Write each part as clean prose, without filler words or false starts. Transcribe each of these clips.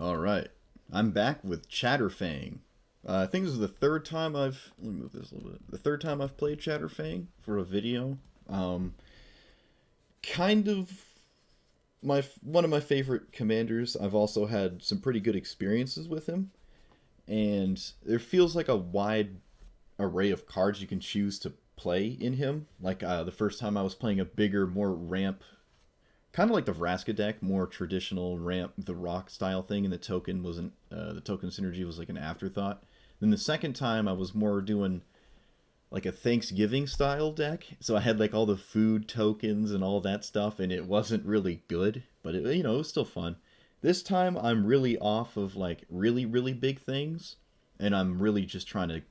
All right, I'm back with Chatterfang. I think this is the third time I've let me move this a little bit. The third time I've played Chatterfang for a video. Um, kind of my one of my favorite commanders. I've also had some pretty good experiences with him, and there feels like a wide array of cards you can choose to play in him. Like the first time I was playing a bigger, more ramp, kind of like the Vraska deck, more traditional ramp, the rock style thing, and the token synergy was like an afterthought. Then the second time I was more doing like a Thanksgiving style deck, so I had like all the food tokens and all that stuff, and it wasn't really good, but it was still fun. This time I'm really off of like really big things, and I'm really just trying to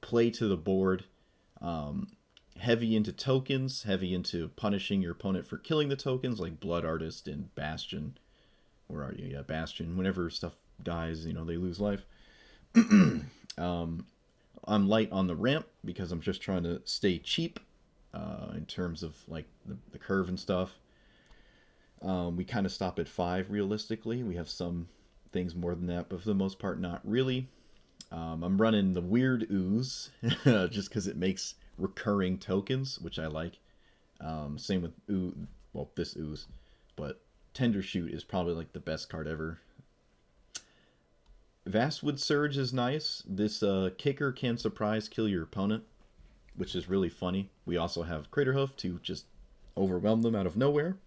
play to the board. Um, Heavy into tokens, heavy into punishing your opponent for killing the tokens, like Blood Artist and Bastion. Where are you? Yeah, Bastion. Whenever stuff dies, they lose life. um, I'm light on the ramp because I'm just trying to stay cheap in terms of like the curve and stuff. We kind of stop at 5 realistically. We have some things more than that, but for the most part, not really. I'm running the Weird Ooze just because it makes recurring tokens, which I like. Same with this Ooze, but Tendershoot is probably like the best card ever. Vastwood Surge is nice. This kicker can surprise kill your opponent, which is really funny. We also have Craterhoof to just overwhelm them out of nowhere.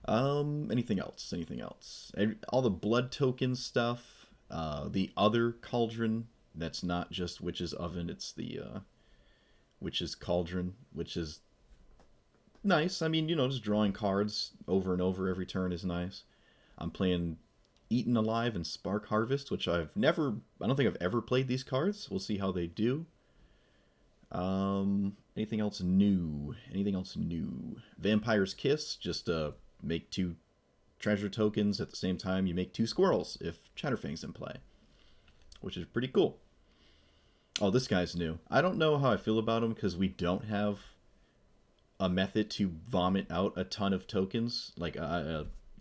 Anything else? Anything else? All the blood token stuff. The other Cauldron that's not just Witch's Oven, it's the Witch's Cauldron, which is nice. I mean, just drawing cards over and over every turn is nice. I'm playing Eaten Alive and Spark Harvest, which I don't think I've ever played these cards. We'll see how they do. Anything else new? Anything else new? Vampire's Kiss, just make 2 treasure tokens at the same time you make 2 squirrels if Chatterfang's in play, which is pretty cool. Oh, this guy's new. I don't know how I feel about him because we don't have a method to vomit out a ton of tokens, like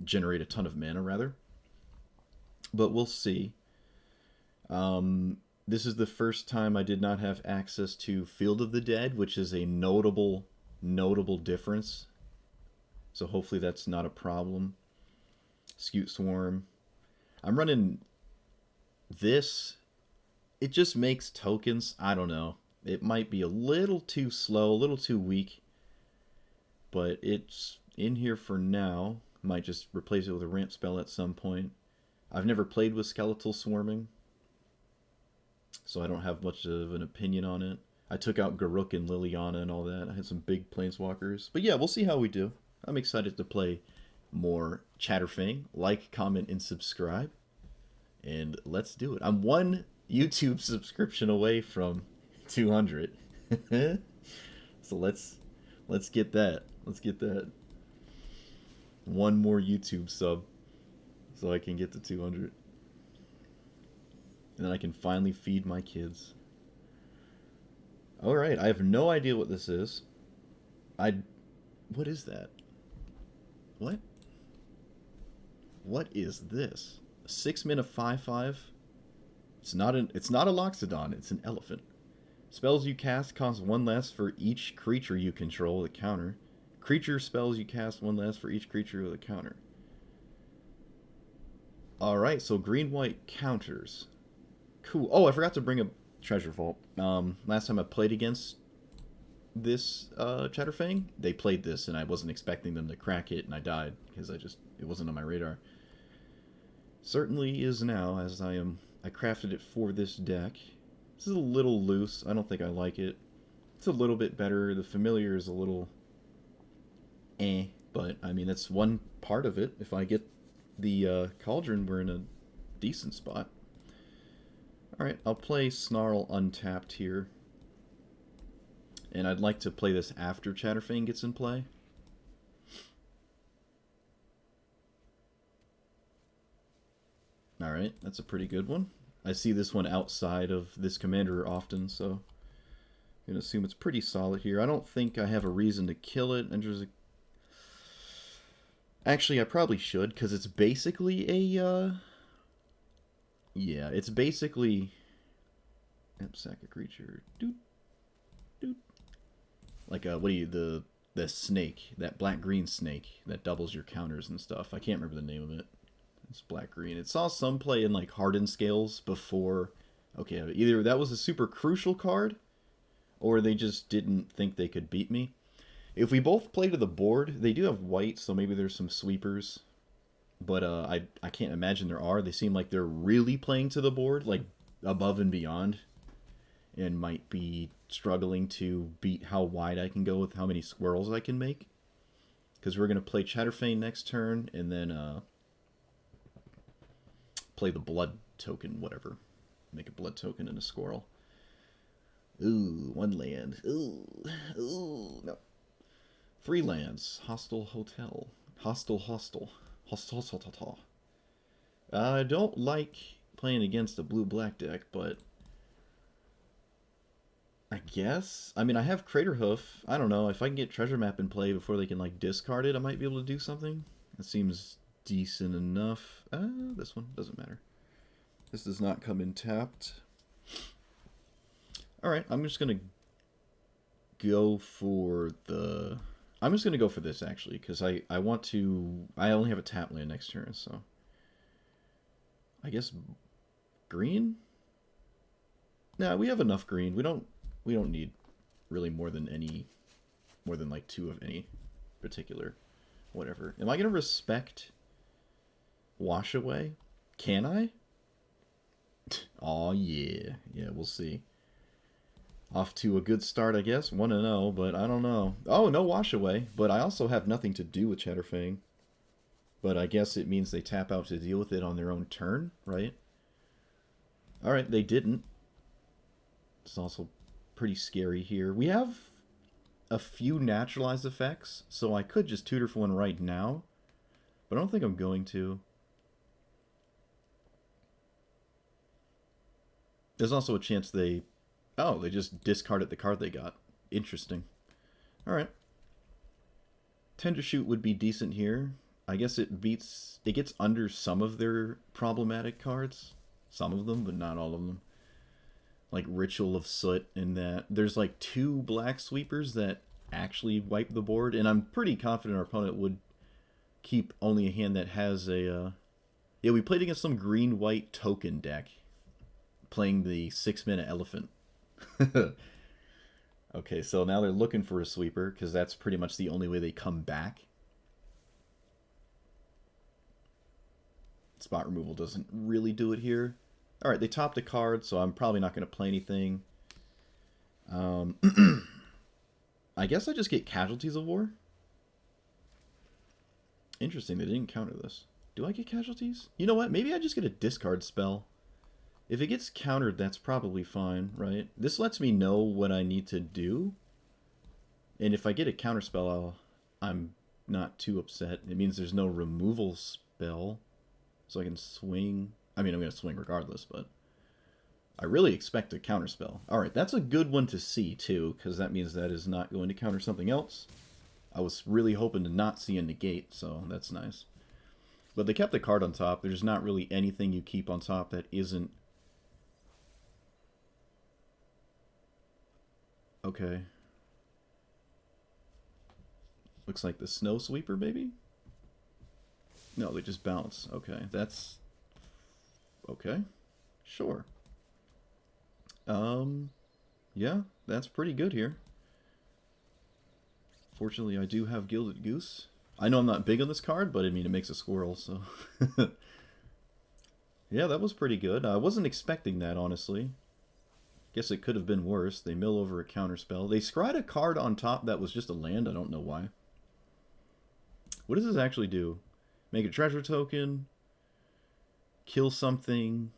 generate a ton of mana rather. But we'll see. This is the first time I did not have access to Field of the Dead, which is a notable difference. So hopefully that's not a problem. Scute Swarm. I'm running this. It just makes tokens. I don't know. It might be a little too slow, a little too weak. But it's in here for now. Might just replace it with a ramp spell at some point. I've never played with Skeletal Swarming, so I don't have much of an opinion on it. I took out Garruk and Liliana and all that. I had some big planeswalkers. But yeah, we'll see how we do. I'm excited to play more Chatterfang. Like, comment, and subscribe. And let's do it. I'm 1 YouTube subscription away from 200. So let's get that. Let's get that. 1 more YouTube sub so I can get to 200. And then I can finally feed my kids. Alright, I have no idea what this is. What is that? What? What is this? A 6-mana 5/5? It's not a Loxodon, it's an elephant. Spells you cast cost 1 less for each creature you control with a counter. Creature spells you cast 1 less for each creature with a counter. Alright, so green-white counters. Cool. Oh, I forgot to bring up Treasure Vault. Last time I played against this Chatterfang, they played this, and I wasn't expecting them to crack it, and I died, because it wasn't on my radar. Certainly is now, as I crafted it for this deck. This is a little loose. I don't think I like it. It's a little bit better. The Familiar is a little but I mean, that's one part of it. If I get the Cauldron, we're in a decent spot. Alright, I'll play Snarl untapped here. And I'd like to play this after Chatterfang gets in play. Alright, that's a pretty good one. I see this one outside of this commander often, so I'm going to assume it's pretty solid here. I don't think I have a reason to kill it. And there's Actually, I probably should, because it's basically a, yeah, it's basically... Yep, sack a creature. Doot, doot. Like, what do you, the snake, that black-green snake that doubles your counters and stuff. I can't remember the name of it. It's black-green. It saw some play in, like, hardened scales before... Okay, either that was a super crucial card, or they just didn't think they could beat me. If we both play to the board, they do have white, so maybe there's some sweepers. But I can't imagine there are. They seem like they're really playing to the board, like above and beyond, and might be struggling to beat how wide I can go with how many squirrels I can make. Because we're going to play Chatterfang next turn, and then play the blood token, whatever. Make a blood token and a squirrel. Ooh, one land. Ooh, no. 3 lands. Hostile hotel. Hostile. I don't like playing against a blue-black deck, but I guess. I mean, I have Crater Hoof. I don't know. If I can get Treasure Map in play before they can, like, discard it, I might be able to do something. That seems decent enough. This one doesn't matter. This does not come in tapped. Alright, I'm just going to go for the... I'm just going to go for this, actually, because I want to... I only have a tap land next turn, so... I guess green? Nah, we have enough green. We don't need really more than like 2 of any particular whatever. Am I going to respect Wash Away? Can I? Aw, yeah. Yeah, we'll see. Off to a good start, I guess. 1-0, but I don't know. Oh, no Wash Away, but I also have nothing to do with Chatterfang. But I guess it means they tap out to deal with it on their own turn, right? Alright, they didn't. It's also pretty scary here. We have a few naturalized effects, so I could just tutor for one right now. But I don't think I'm going to. There's also a chance they... Oh, they just discarded the card they got. Interesting. Alright. Tendershoot would be decent here. I guess it beats... It gets under some of their problematic cards. Some of them, but not all of them. Like Ritual of Soot and that. There's like 2 black sweepers that actually wipe the board. And I'm pretty confident our opponent would keep only a hand that has a... Yeah, we played against some green-white token deck. Playing the 6-mana elephant. Okay, so now they're looking for a sweeper, because that's pretty much the only way they come back. Spot removal doesn't really do it here. Alright, they topped a card, so I'm probably not going to play anything. I guess I just get Casualties of War. Interesting, they didn't counter this. Do I get Casualties? You know what, maybe I just get a discard spell. If it gets countered, that's probably fine, right? This lets me know what I need to do. And if I get a counterspell, I'm not too upset. It means there's no removal spell. So I can swing. I mean, I'm going to swing regardless, but I really expect a counterspell. Alright, that's a good one to see, too, because that means that is not going to counter something else. I was really hoping to not see a negate, so that's nice. But they kept the card on top. There's not really anything you keep on top that isn't... Okay. Looks like the Snow Sweeper, maybe? No, they just bounce. Okay, that's... Okay. Sure. Yeah, that's pretty good here. Fortunately, I do have Gilded Goose. I know I'm not big on this card, but I mean, it makes a squirrel, so... Yeah, that was pretty good. I wasn't expecting that, honestly. Guess it could have been worse. They mill over a counterspell. They scryed a card on top that was just a land. I don't know why. What does this actually do? Make a treasure token. Kill something.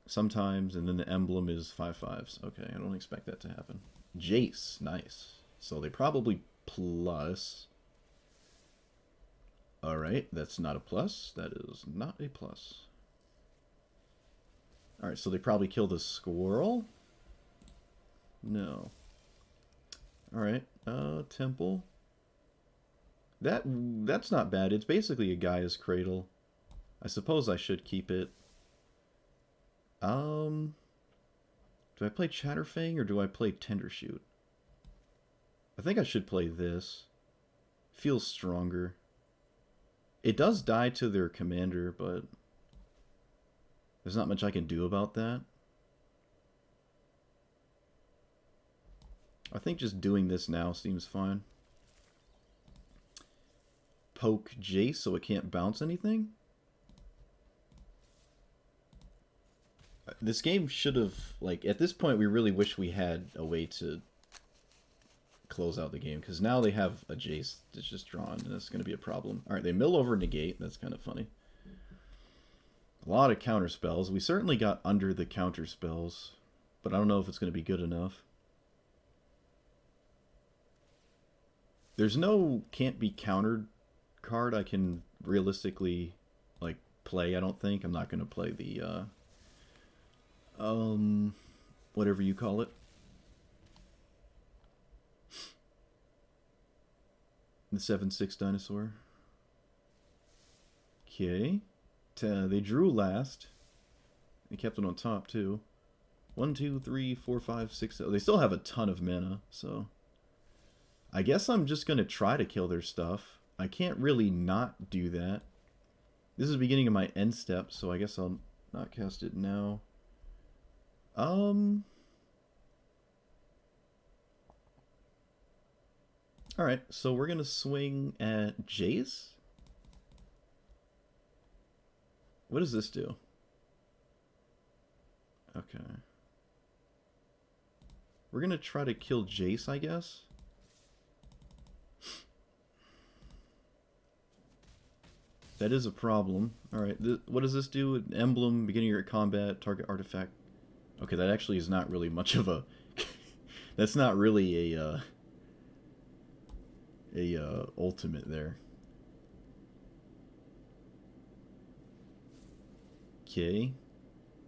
Sometimes. And then the emblem is 5/5s. Okay, I don't expect that to happen. Jace. Nice. So they probably plus. Alright, that's not a plus. That is not a plus. Alright, so they probably kill the squirrel. No. Alright, temple. That's not bad. It's basically a Gaia's Cradle. I suppose I should keep it. Do I play Chatterfang or do I play Tendershoot? I think I should play this. Feels stronger. It does die to their commander, but there's not much I can do about that. I think just doing this now seems fine. Poke Jace so it can't bounce anything? This game should have, like, at this point we really wish we had a way to close out the game, because now they have a Jace that's just drawn, and that's going to be a problem. Alright, they mill over negate, that's kind of funny. A lot of counter spells. We certainly got under the counter spells, but I don't know if it's going to be good enough. There's no can't be countered card I can realistically, like, play, I don't think. I'm not going to play the, whatever you call it. The 7/6 dinosaur. Okay. They drew last. They kept it on top, too. 1, 2, 3, 4, 5, 6. They still have a ton of mana, so I guess I'm just going to try to kill their stuff. I can't really not do that. This is the beginning of my end step, so I guess I'll not cast it now. Alright, so we're going to swing at Jace. What does this do? Okay. We're going to try to kill Jace, I guess. That is a problem. Alright, what does this do? An emblem, beginning of your combat, target artifact. Okay, that actually is not really much of a... That's not really a ultimate there. Okay.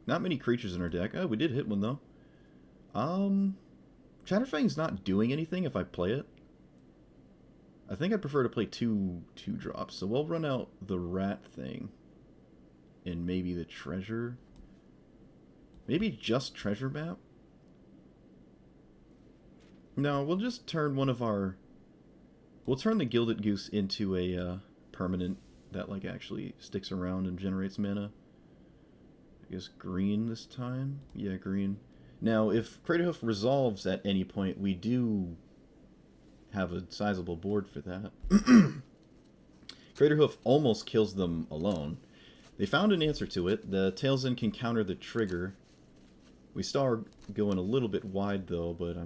Not many creatures in our deck. Oh, we did hit one, though. Chatterfang's not doing anything if I play it. I think I'd prefer to play two drops, so we'll run out the rat thing. And maybe the treasure. Maybe just treasure map? No, we'll just turn one of our... We'll turn the Gilded Goose into a permanent that, like, actually sticks around and generates mana. I guess green this time? Yeah, green. Now, if Craterhoof resolves at any point, we do have a sizable board for that. Craterhoof almost kills them alone. They found an answer to it. The Tails End can counter the trigger. We still are going a little bit wide, though, but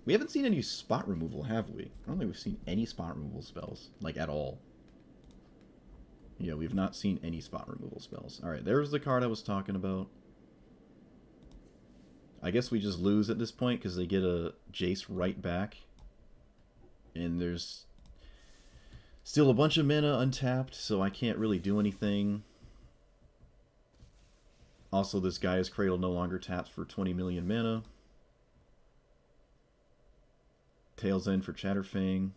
we haven't seen any spot removal, have we? I don't think we've seen any spot removal spells, like, at all. Yeah, we've not seen any spot removal spells. Alright, there's the card I was talking about. I guess we just lose at this point, because they get a Jace right back. And there's still a bunch of mana untapped, so I can't really do anything. Also, this Gaia's Cradle no longer taps for 20 million mana. Tails End for Chatterfang.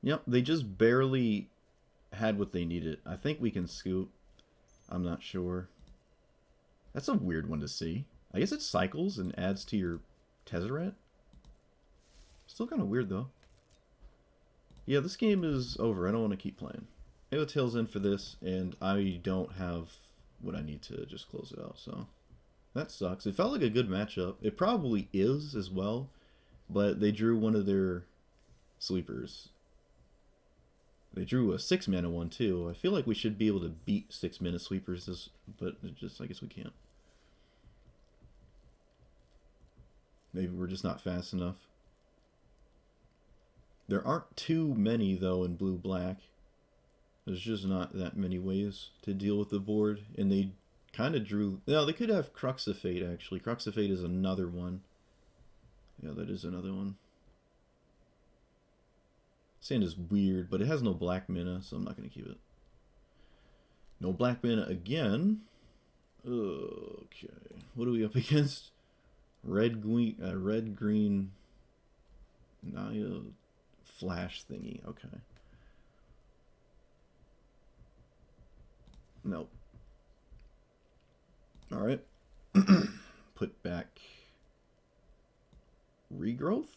Yep, they just barely had what they needed. I think we can scoop. I'm not sure. That's a weird one to see. I guess it cycles and adds to your Tezzeret. Still kind of weird, though. Yeah, this game is over. I don't want to keep playing. I have a Tails End for this, and I don't have what I need to just close it out, so that sucks. It felt like a good matchup. It probably is as well, but they drew one of their sleepers. They drew a 6-mana one, too. I feel like we should be able to beat 6-mana sweepers, but I guess we can't. Maybe we're just not fast enough. There aren't too many, though, in blue-black. There's just not that many ways to deal with the board, and they kind of drew... No, they could have Crux of Fate, actually. Crux of Fate is another one. Yeah, that is another one. Sand is weird, but it has no black mana, so I'm not going to keep it. No black mana again. Okay. What are we up against? Red, green... Naya... flash thingy. Okay. Nope. Alright. Put back regrowth?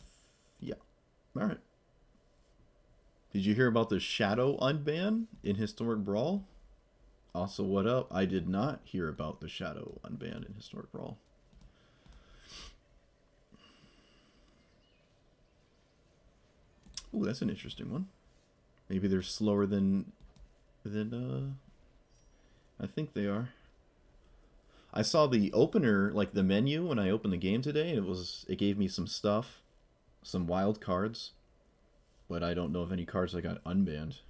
Yeah. Alright. Did you hear about the shadow unban in Historic Brawl? Also, what up? I did not hear about the shadow unban in Historic Brawl. Ooh, that's an interesting one. Maybe they're slower than I think they are. I saw the opener, like the menu, when I opened the game today, and it gave me some stuff, some wild cards, but I don't know of any cards that got unbanned.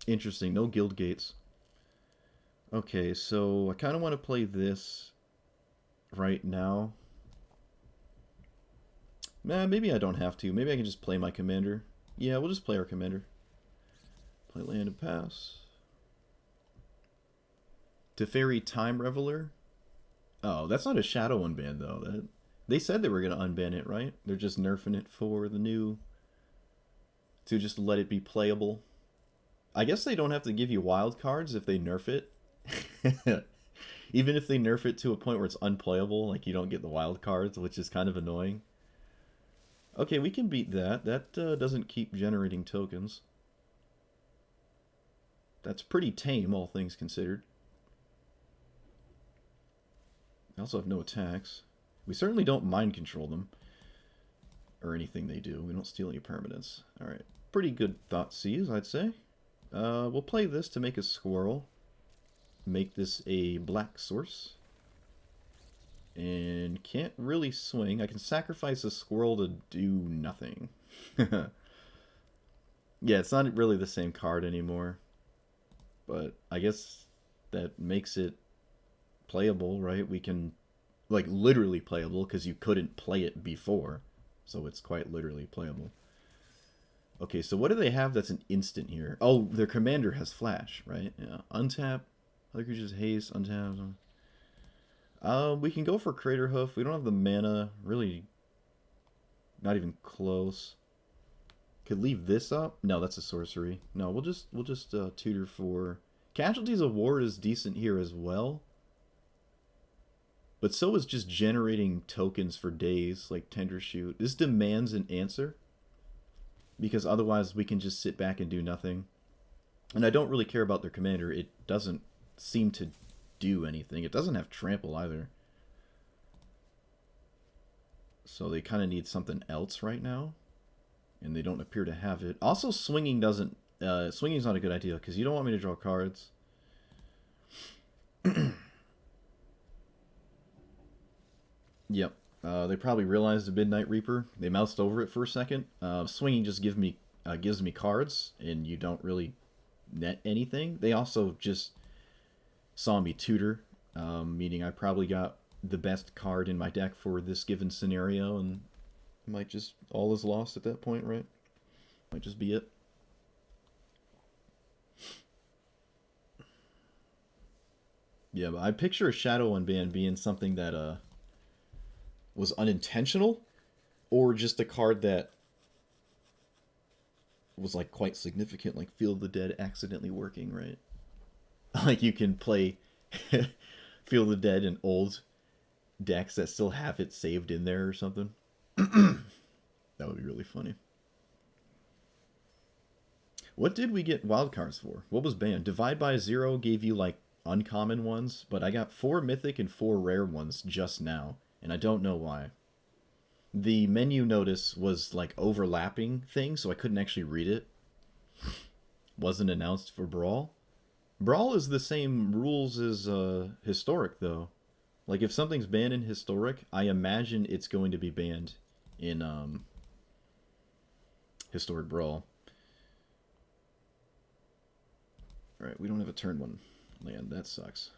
Interesting, no guild gates. Okay, so I kind of want to play this right now. Nah, maybe I don't have to. Maybe I can just play my commander. Yeah, we'll just play our commander. Play land and pass. Teferi Time Reveler? Oh, that's not a shadow unban though. They said they were going to unban it, right? They're just nerfing it for the new... to just let it be playable. I guess they don't have to give you wild cards if they nerf it. Even if they nerf it to a point where it's unplayable, like you don't get the wild cards, which is kind of annoying. Okay, we can beat that. That doesn't keep generating tokens. That's pretty tame, all things considered. I also have no attacks. We certainly don't mind control them. Or anything they do. We don't steal any permanents. Alright. Pretty good Thoughtseize, I'd say. We'll play this to make a Squirrel. Make this a black source. And can't really swing. I can sacrifice a Squirrel to do nothing. Yeah, it's not really the same card anymore. But I guess that makes it playable, right? We can, like, literally playable, because you couldn't play it before. So it's quite literally playable. Okay, so what do they have that's an instant here? Oh, their commander has flash, right? Yeah. Untap. Other creatures haste, untap. We can go for Crater Hoof. We don't have the mana. Really, not even close. Could leave this up. No, that's a sorcery. No, we'll just tutor for... Casualties of War is decent here as well. But so is just generating tokens for days, like Tendershoot. This demands an answer. Because otherwise we can just sit back and do nothing. And I don't really care about their commander. It doesn't seem to do anything. It doesn't have trample either. So they kind of need something else right now. And they don't appear to have it. Also, swinging doesn't... swinging's not a good idea, because you don't want me to draw cards. Yep. They probably realized the Midnight Reaper. They moused over it for a second. Swinging just gives me cards, and you don't really net anything. They also just saw me tutor, meaning I probably got the best card in my deck for this given scenario, and might just all is lost at that point, right? Might just be it. Yeah, but I picture a Shadow Unban being something that was unintentional, or just a card that was like quite significant, like Field of the Dead accidentally working, right? Like you can play Field of the Dead in old decks that still have it saved in there or something. That would be really funny. What did we get wildcards for? What was banned? Divide by Zero gave you like uncommon ones, but I got 4 mythic and 4 rare ones just now, and I don't know why. The menu notice was like overlapping things, so I couldn't actually read it. Wasn't announced for Brawl. Brawl is the same rules as Historic, though. Like, if something's banned in Historic, I imagine it's going to be banned in Historic Brawl. Alright, we don't have a turn 1 land. That sucks.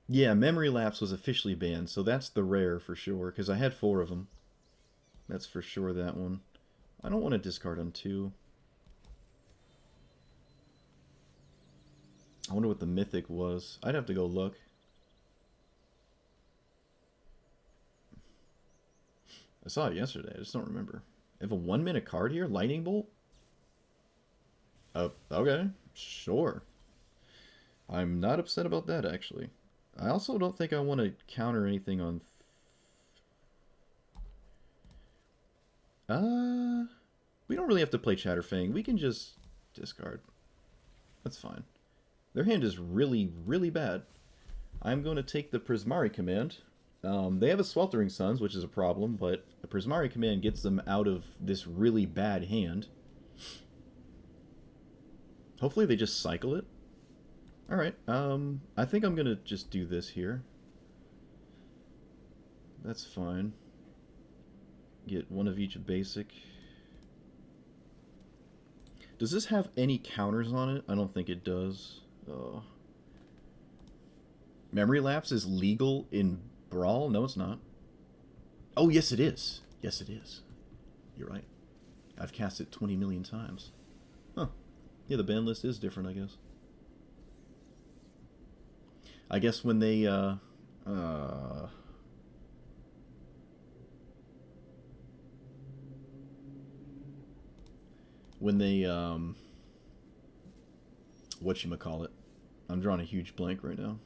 Yeah, Memory Lapse was officially banned, so that's the rare for sure, because I had 4 of them. That's for sure that one. I don't want to discard on 2. I wonder what the mythic was. I'd have to go look. I saw it yesterday. I just don't remember. I have a 1-minute card here? Lightning Bolt? Okay. Sure. I'm not upset about that, actually. I also don't think I want to counter anything on... we don't really have to play Chatterfang. We can just discard. That's fine. Their hand is really, really bad. I'm going to take the Prismari command. They have a Sweltering Suns, which is a problem, but the Prismari command gets them out of this really bad hand. Hopefully they just cycle it. Alright, I think I'm going to just do this here. That's fine. Get one of each basic. Does this have any counters on it? I don't think it does. Memory Lapse is legal in Brawl? No, it's not. Oh, yes, it is. Yes, it is. You're right. I've cast it 20 million times. Huh. Yeah, the ban list is different, I guess. I guess when they, whatchamacallit. I'm drawing a huge blank right now.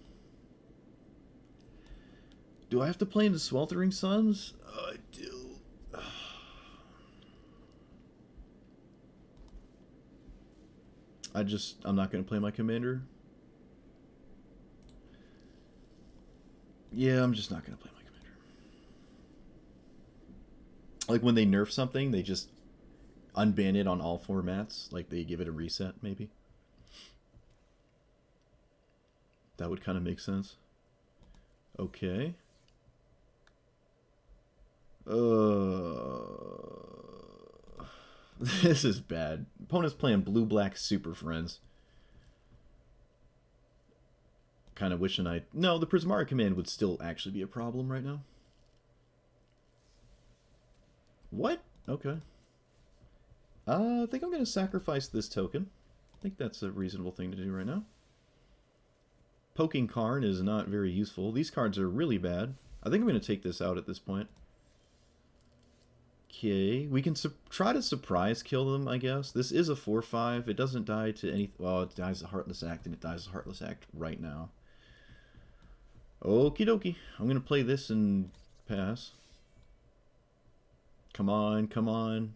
Do I have to play into Sweltering Suns? I do. I'm not going to play my commander. Yeah, I'm just not going to play my commander. Like when they nerf something, they just unban it on all formats. Like they give it a reset, maybe. That would kind of make sense. Okay. This is bad. Opponent's playing blue-black Super Friends. Kind of wishing No, the Prismari command would still actually be a problem right now. What? Okay. I think I'm going to sacrifice this token. I think that's a reasonable thing to do right now. Poking Karn is not very useful. These cards are really bad. I think I'm going to take this out at this point. Okay, we can try to surprise kill them, I guess. This is a 4/5. It doesn't die to any... Well, it dies a Heartless Act, and it dies a Heartless Act right now. Okie dokie. I'm going to play this and pass. Come on, come on.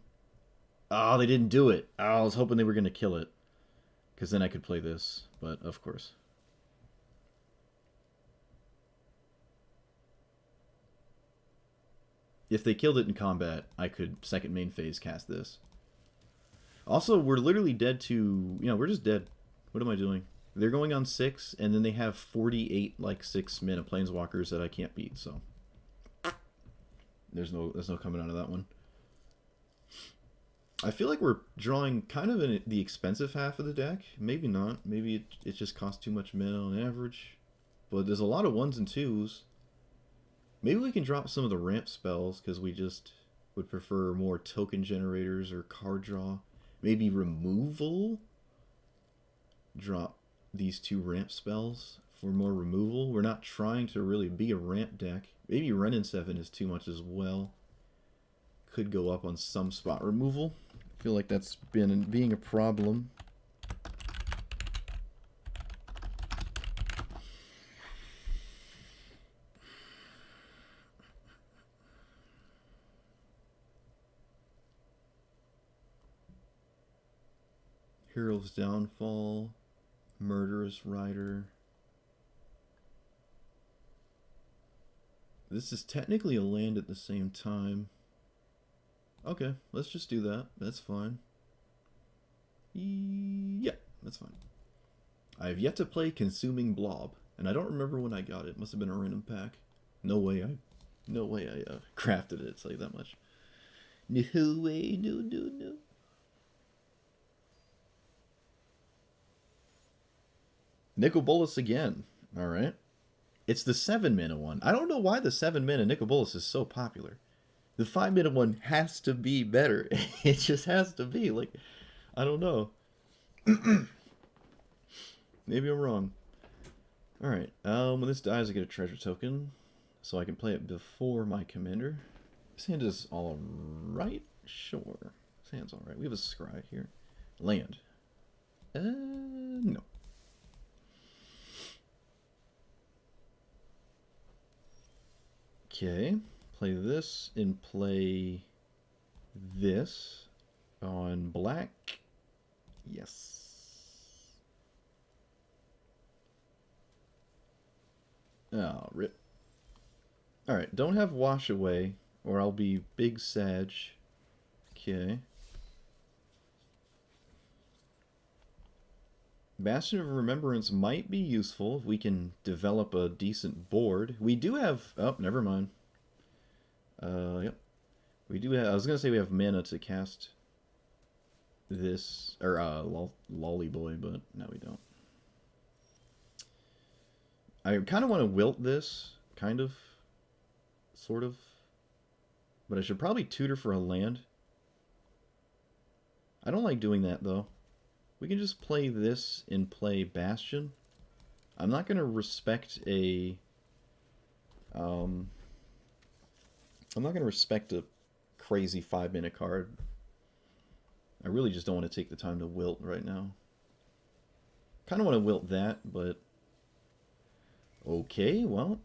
Oh, they didn't do it. Oh, I was hoping they were going to kill it. Because then I could play this, but of course. If they killed it in combat, I could second main phase cast this. Also, we're literally dead to... You know, we're just dead. What am I doing? They're going on 6, and then they have 48, like, 6-mana planeswalkers that I can't beat, so... There's no coming out of that one. I feel like we're drawing kind of in the expensive half of the deck. Maybe not. Maybe it just costs too much mana on average. But there's a lot of 1s and 2s. Maybe we can drop some of the ramp spells, because we just would prefer more token generators or card draw. Maybe removal? Drop these 2 ramp spells for more removal. We're not trying to really be a ramp deck. Maybe Renin 7 is too much as well. Could go up on some spot removal. I feel like that's been being a problem. Hero's Downfall, Murderous Rider. This is technically a land at the same time. Okay, let's just do that. That's fine. Yeah, that's fine. I have yet to play Consuming Blob, and I don't remember when I got it. It must have been a random pack. No way I crafted it, say that much. No way, no. Nicol Bolas again. Alright. It's the 7-mana one. I don't know why the 7-mana Nicol Bolas is so popular. The 5-mana one has to be better. It just has to be. Like, I don't know. Maybe I'm wrong. Alright, when this dies I get a treasure token, so I can play it before my commander. This hand is alright? Sure. This hand's alright. We have a scry here. Land. No. Okay, play this and play this on black. Yes. Oh, rip. Alright, don't have wash away, or I'll be big sag. Okay. Bastion of Remembrance might be useful if we can develop a decent board. We do have... Oh, never mind. Yep. We do have... I was going to say we have mana to cast this, or Lolly Boy, but no, we don't. I kind of want to wilt this, kind of, sort of, but I should probably tutor for a land. I don't like doing that, though. We can just play this and play Bastion. I'm not going to respect a... I'm not going to respect a crazy 5-minute card. I really just don't want to take the time to wilt right now. Kind of want to wilt that, but... Okay, well...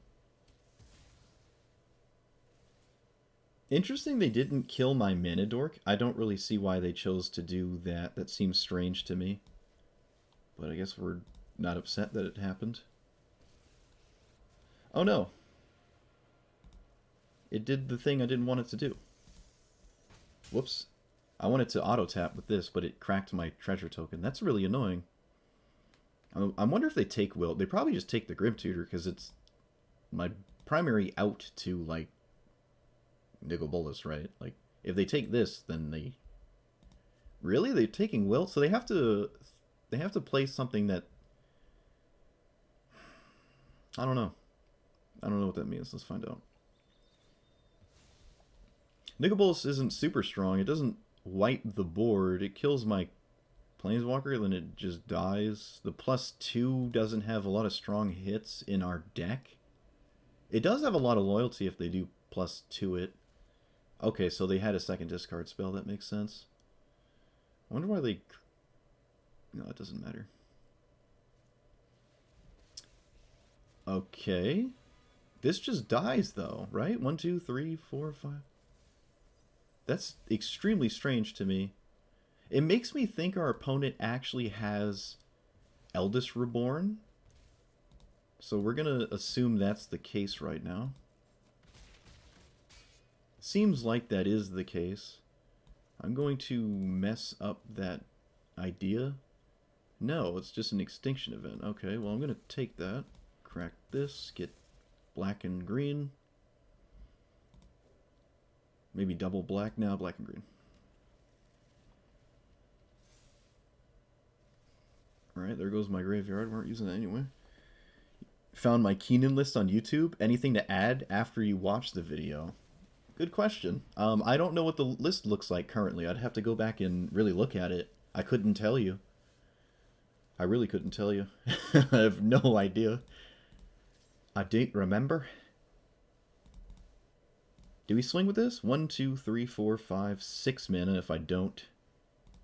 Interesting they didn't kill my mana dork. I don't really see why they chose to do that. That seems strange to me. But I guess we're not upset that it happened. Oh no. It did the thing I didn't want it to do. Whoops. I wanted to auto-tap with this, but it cracked my treasure token. That's really annoying. I wonder if they take Wilt. They probably just take the Grim Tutor, because it's my primary out to, like, Nicol Bolas, right? Like, if they take this, then they... Really? They're taking Wilt? So they have to play something that... I don't know. I don't know what that means. Let's find out. Nicol Bolas isn't super strong. It doesn't wipe the board. It kills my Planeswalker, then it just dies. The +2 doesn't have a lot of strong hits in our deck. It does have a lot of loyalty if they do +2 it. Okay, so they had a second discard spell. That makes sense. I wonder why they... No, it doesn't matter. Okay. This just dies, though, right? 1, 2, 3, 4, 5... That's extremely strange to me. It makes me think our opponent actually has Eldest Reborn. So we're going to assume that's the case right now. Seems like that is the case. I'm going to mess up that idea. No, it's just an extinction event. Okay, well I'm going to take that. Crack this. Get black and green. Maybe double black now, black and green. Alright, there goes my graveyard. We weren't using that anyway. Found my Keenan list on YouTube. Anything to add after you watch the video? Good question. I don't know what the list looks like currently. I'd have to go back and really look at it. I couldn't tell you. I really couldn't tell you. I have no idea. I don't remember. Do we swing with this? 1, 2, 3, 4, 5, 6 mana if I don't.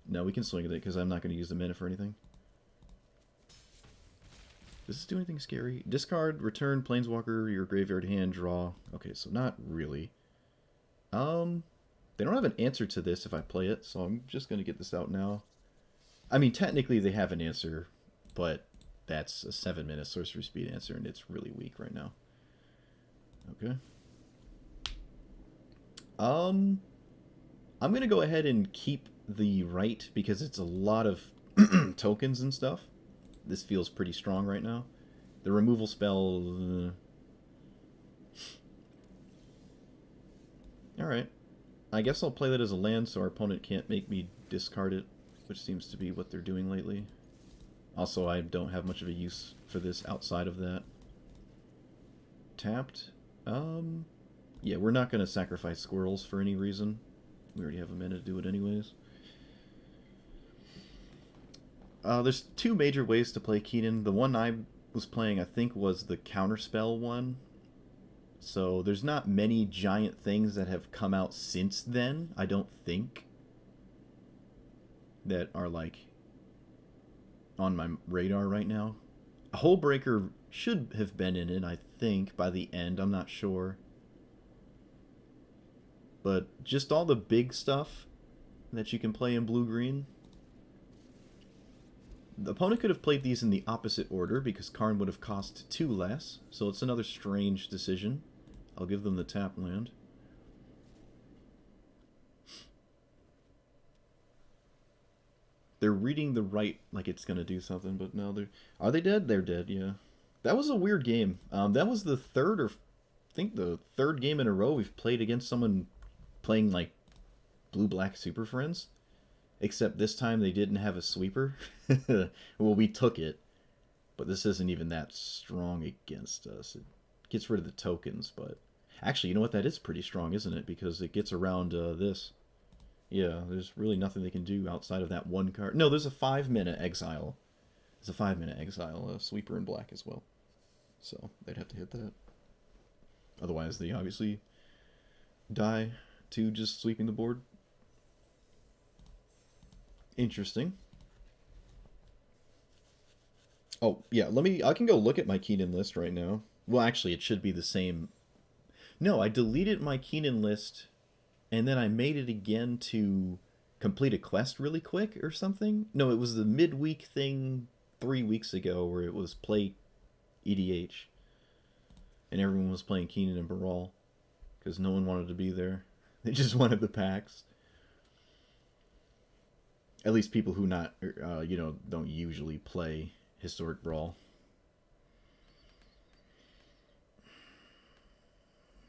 No, we can swing with it because I'm not going to use the mana for anything. Does this do anything scary? Discard, return, Planeswalker, your graveyard hand, draw. Okay, so not really. They don't have an answer to this if I play it, so I'm just going to get this out now. I mean, technically they have an answer, but that's a 7-mana sorcery speed answer, and it's really weak right now. Okay. I'm going to go ahead and keep the right because it's a lot of tokens and stuff. This feels pretty strong right now. The removal spell... Alright. I guess I'll play that as a land so our opponent can't make me discard it, which seems to be what they're doing lately. Also, I don't have much of a use for this outside of that. Tapped. Yeah, we're not going to sacrifice squirrels for any reason. We already have a mana to do it anyways. There's two major ways to play Keenan. The one I was playing, I think, was the counterspell one. So there's not many giant things that have come out since then, I don't think, that are like on my radar right now. A Hullbreaker should have been in it, I think, by the end. I'm not sure. But just all the big stuff that you can play in blue-green. The opponent could have played these in the opposite order because Karn would have cost 2 less, so it's another strange decision. I'll give them the tap land. They're reading the right like it's going to do something, but no, they're... Are they dead? They're dead, yeah. That was a weird game. That was the third, or I think the third game in a row we've played against someone playing like blue-black Super Friends. Except this time they didn't have a sweeper. Well, we took it, but this isn't even that strong against us. It gets rid of the tokens, but... Actually, you know what? That is pretty strong, isn't it? Because it gets around this. Yeah, there's really nothing they can do outside of that one card. No, there's a 5-minute exile. There's a 5-minute exile, sweeper in black as well. So, they'd have to hit that. Otherwise, they obviously die to just sweeping the board. Interesting. Oh, yeah, I can go look at my Keenan list right now. Well, actually, it should be the same. No, I deleted my Keenan list, and then I made it again to complete a quest really quick or something. No, it was the midweek thing 3 weeks ago where it was play EDH. And everyone was playing Keenan and Brawl because no one wanted to be there. They just wanted the packs. At least people who don't usually play Historic Brawl.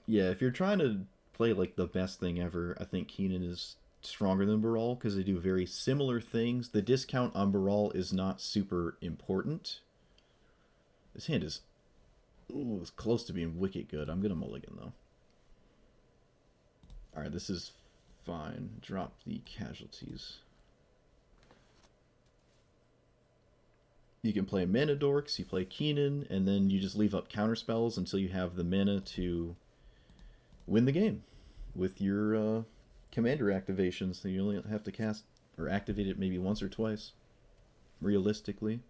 Yeah, if you're trying to play like the best thing ever, I think Keenan is stronger than Brawl because they do very similar things. The discount on Brawl is not super important. This hand is it's close to being wicked good. I'm gonna mulligan though. Alright, this is fine. Drop the casualties. You can play Mana Dorks, you play Keenan, and then you just leave up counterspells until you have the mana to win the game with your commander activations. So you only have to cast or activate it maybe once or twice, realistically.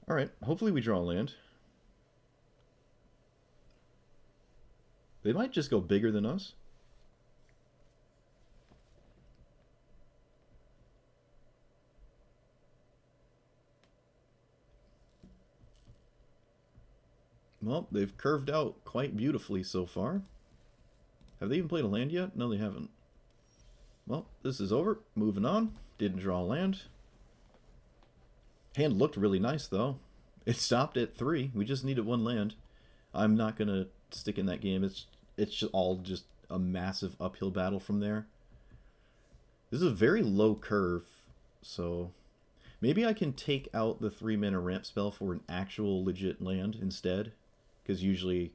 Alright, hopefully we draw a land. They might just go bigger than us. Well, they've curved out quite beautifully so far. Have they even played a land yet? No, they haven't. Well, this is over. Moving on. Didn't draw a land. Hand looked really nice, though. It stopped at 3. We just needed 1 land. I'm not going to stick in that game. It's all just a massive uphill battle from there. This is a very low curve, so maybe I can take out the 3-mana ramp spell for an actual legit land instead, because usually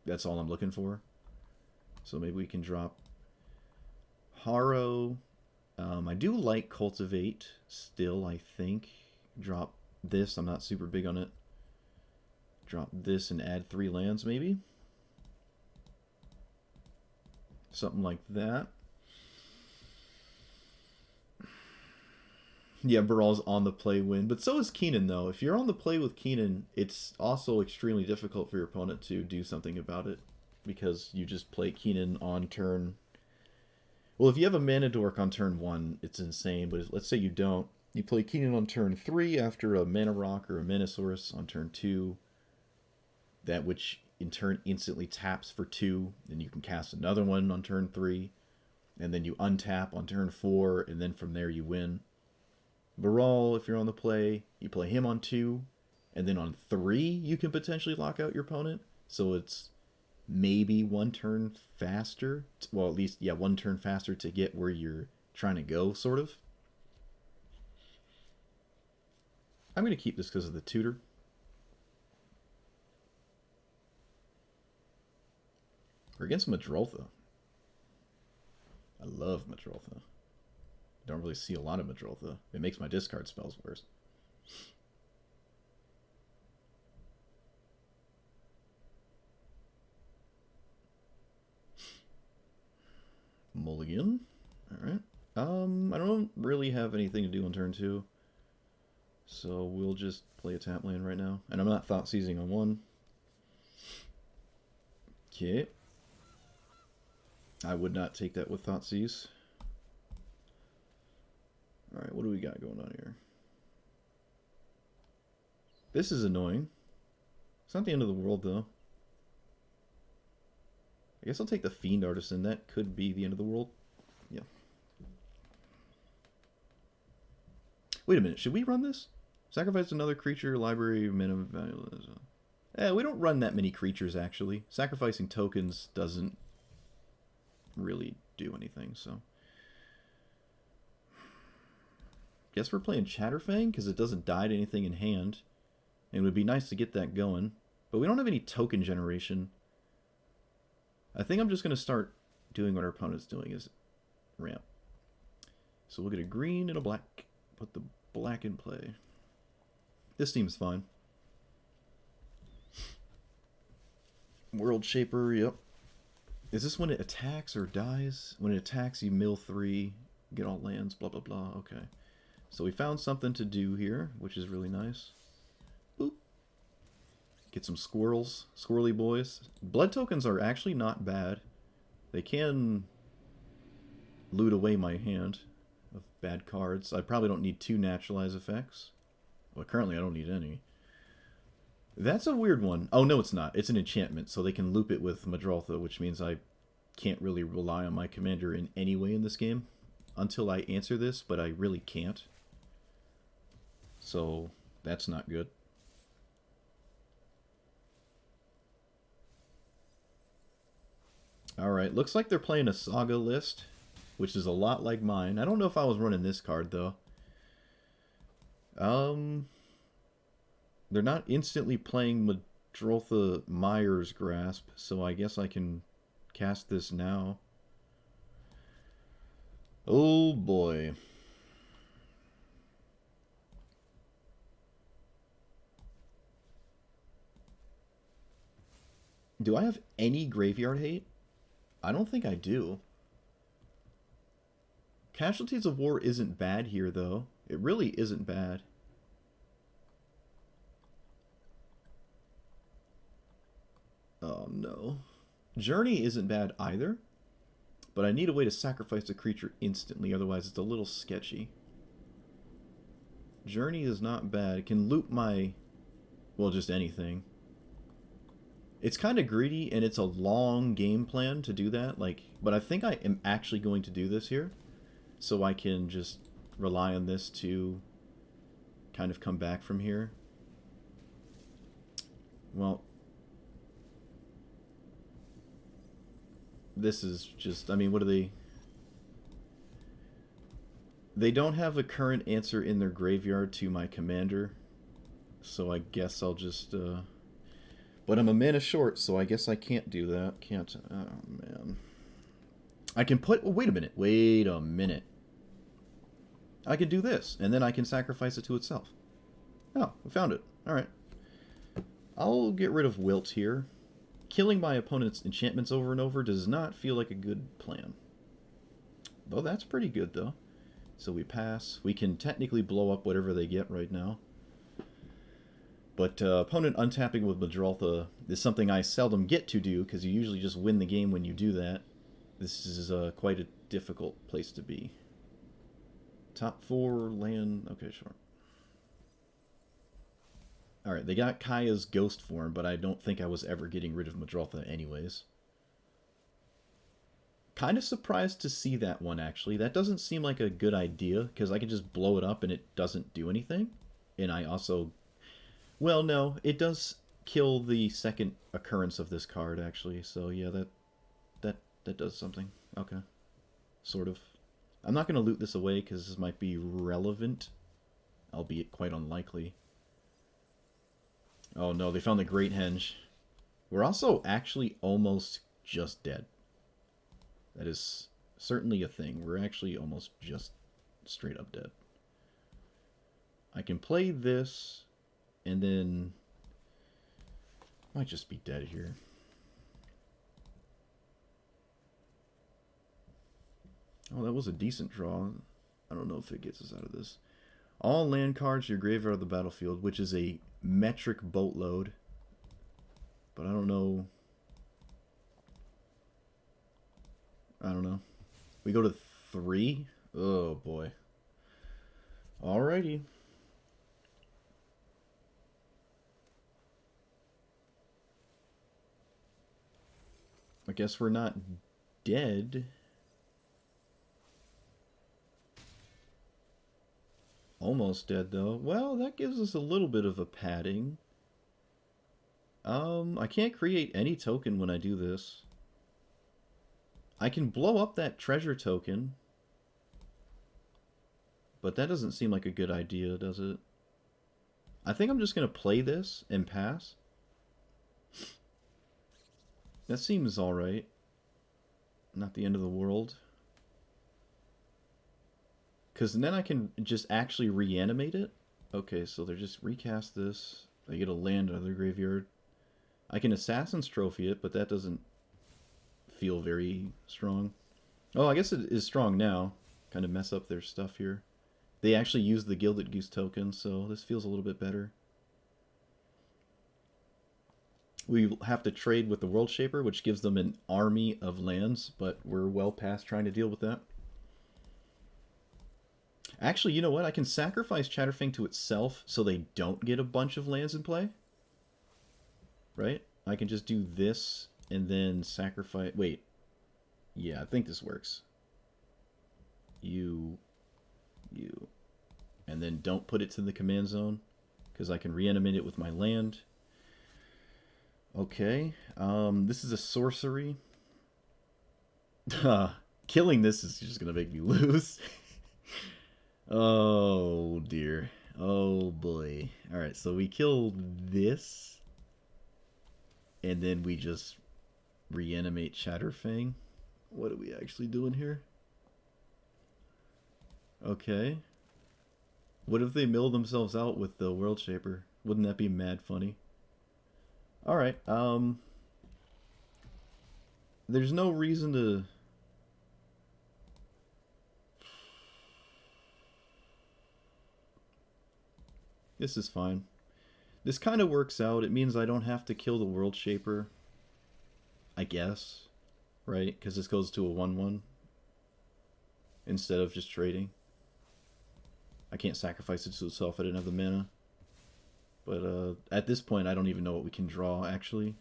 that's all I'm looking for. So maybe we can drop Harrow. I do like Cultivate still, I think. Drop this. I'm not super big on it. Drop this and add 3 lands, maybe. Something like that. Yeah, Brawl's on the play win, but so is Keenan, though. If you're on the play with Keenan, it's also extremely difficult for your opponent to do something about it, because you just play Keenan on turn... Well, if you have a Mana Dork on turn 1, it's insane, but let's say you don't. You play Keenan on turn 3 after a Mana Rock or a Manosaurus on turn 2, that which in turn instantly taps for 2, and you can cast another one on turn 3, and then you untap on turn 4, and then from there you win. Brawl, if you're on the play, you play him on 2, and then on 3 you can potentially lock out your opponent, so it's maybe 1 turn faster. Well, at least, yeah, 1 turn faster to get where you're trying to go, sort of. I'm going to keep this because of the tutor. We're against Madroltha. I love Madroltha. Don't really see a lot of Madroltha. It makes my discard spells worse. Mulligan. Alright. I don't really have anything to do on turn 2. So we'll just play a tap land right now. And I'm not thought seizing on 1. Okay. I would not take that with thought seize. Alright, what do we got going on here? This is annoying. It's not the end of the world, though. I guess I'll take the Fiend Artisan. That could be the end of the world. Yeah. Wait a minute. Should we run this? Sacrifice another creature, library, minimum value. We don't run that many creatures, actually. Sacrificing tokens doesn't really do anything, so... Guess we're playing Chatterfang, because it doesn't die to anything in hand. And it would be nice to get that going. But we don't have any token generation. I think I'm just going to start doing what our opponent's doing, is ramp. So we'll get a green and a black. Put the black in play. This seems fine. World Shaper, yep. Is this when it attacks or dies? When it attacks, you mill 3, get all lands, blah, blah, blah. Okay. So we found something to do here, which is really nice. Boop. Get some squirrels. Squirrely boys. Blood tokens are actually not bad. They can loot away my hand of bad cards. I probably don't need 2 naturalize effects. Well, currently I don't need any. That's a weird one. Oh, no, it's not. It's an enchantment, so they can loop it with Madroltha, which means I can't really rely on my commander in any way in this game until I answer this, but I really can't. So, that's not good. Alright, looks like they're playing a Saga list, which is a lot like mine. I don't know if I was running this card, though. They're not instantly playing Madroltha Myers Grasp, so I guess I can cast this now. Oh boy. Do I have any graveyard hate? I don't think I do. Casualties of War isn't bad here, though. It really isn't bad. Oh, no. Journey isn't bad either, but I need a way to sacrifice a creature instantly, otherwise it's a little sketchy. Journey is not bad. It can loop my... well, just anything. It's kind of greedy, and it's a long game plan to do that. Like, but I think I am actually going to do this here, so I can just rely on this to kind of come back from here. Well, this is just, I mean, what are they? They don't have a current answer in their graveyard to my commander, so I guess I'll just, but I'm a mana short, so I guess I can't do that. Can't, oh man. I can put, oh, wait a minute. I can do this, and then I can sacrifice it to itself. Oh, we found it. Alright. I'll get rid of Wilt here. Killing my opponent's enchantments over and over does not feel like a good plan. Though that's pretty good, though. So we pass. We can technically blow up whatever they get right now. But opponent untapping with Madroltha is something I seldom get to do, because you usually just win the game when you do that. This is quite a difficult place to be. Top 4 land... okay, sure. Alright, they got Kaya's ghost form, but I don't think I was ever getting rid of Madroltha anyways. Kind of surprised to see that one, actually. That doesn't seem like a good idea, because I can just blow it up and it doesn't do anything. And I also... well, no, it does kill the second occurrence of this card, actually. So, yeah, that does something. Okay. Sort of. I'm not going to loot this away, because this might be relevant. Albeit quite unlikely. Oh no, they found the Great Henge. We're also actually almost just dead. That is certainly a thing. We're actually almost just straight up dead. I can play this, and then might just be dead here. Oh, that was a decent draw. I don't know if it gets us out of this. All land cards to your graveyard of the battlefield, which is a metric boatload. But I don't know. I don't know. We go to 3? Oh, boy. Alrighty. I guess we're not dead. Almost dead, though. Well, that gives us a little bit of a padding. I can't create any token when I do this. I can blow up that treasure token. But that doesn't seem like a good idea, does it? I think I'm just going to play this and pass. That seems alright. Not the end of the world. Because then I can just actually reanimate it. Okay, so they just recast this. They get a land out of their graveyard. I can Assassin's Trophy it, but that doesn't feel very strong. Oh, I guess it is strong now. Kind of mess up their stuff here. They actually use the Gilded Goose token, so this feels a little bit better. We have to trade with the World Shaper, which gives them an army of lands, but we're well past trying to deal with that. Actually, you know what? I can sacrifice Chatterfang to itself so they don't get a bunch of lands in play. Right? I can just do this and then sacrifice... Wait. Yeah, I think this works. You. And then don't put it to the command zone, because I can reanimate it with my land. Okay. This is a sorcery. Killing this is just going to make me lose. Oh, dear. Oh, boy. Alright, so we kill this. And then we just reanimate Chatterfang. What are we actually doing here? Okay. What if they mill themselves out with the World Shaper? Wouldn't that be mad funny? Alright, there's no reason to... This is fine. This kind of works out. It means I don't have to kill the World Shaper. I guess. Right? Because this goes to a 1-1. Instead of just trading. I can't sacrifice it to itself. I didn't have the mana. But at this point, I don't even know what we can draw, actually.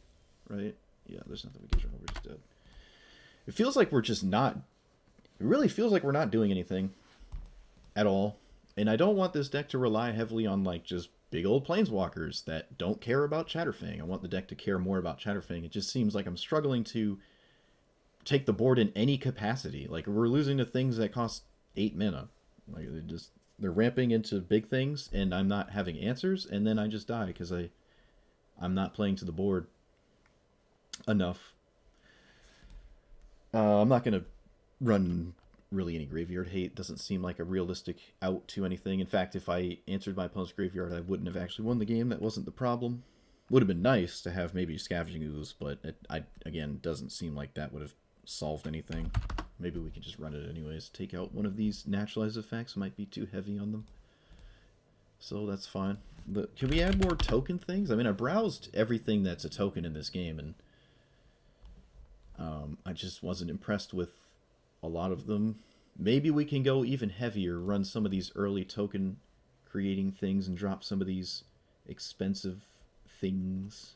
Right? Yeah, there's nothing we can draw. We're just dead. It feels like we're just not... It really feels like we're not doing anything. At all. And I don't want this deck to rely heavily on, like, just big old planeswalkers that don't care about Chatterfang. I want the deck to care more about Chatterfang. It just seems like I'm struggling to take the board in any capacity. Like, we're losing to things that cost 8 mana. Like, they're ramping into big things, and I'm not having answers, and then I just die because I'm not playing to the board enough. I'm not going to run really any graveyard hate. Doesn't seem like a realistic out to anything. In fact, if I answered my opponent's graveyard, I wouldn't have actually won the game. That wasn't the problem. Would have been nice to have maybe Scavenging Ooze, but again, doesn't seem like that would have solved anything. Maybe we can just run it anyways. Take out one of these naturalized effects. Might be too heavy on them. So that's fine. But can we add more token things? I mean, I browsed everything that's a token in this game, and I just wasn't impressed with a lot of them. Maybe we can go even heavier, run some of these early token creating things and drop some of these expensive things.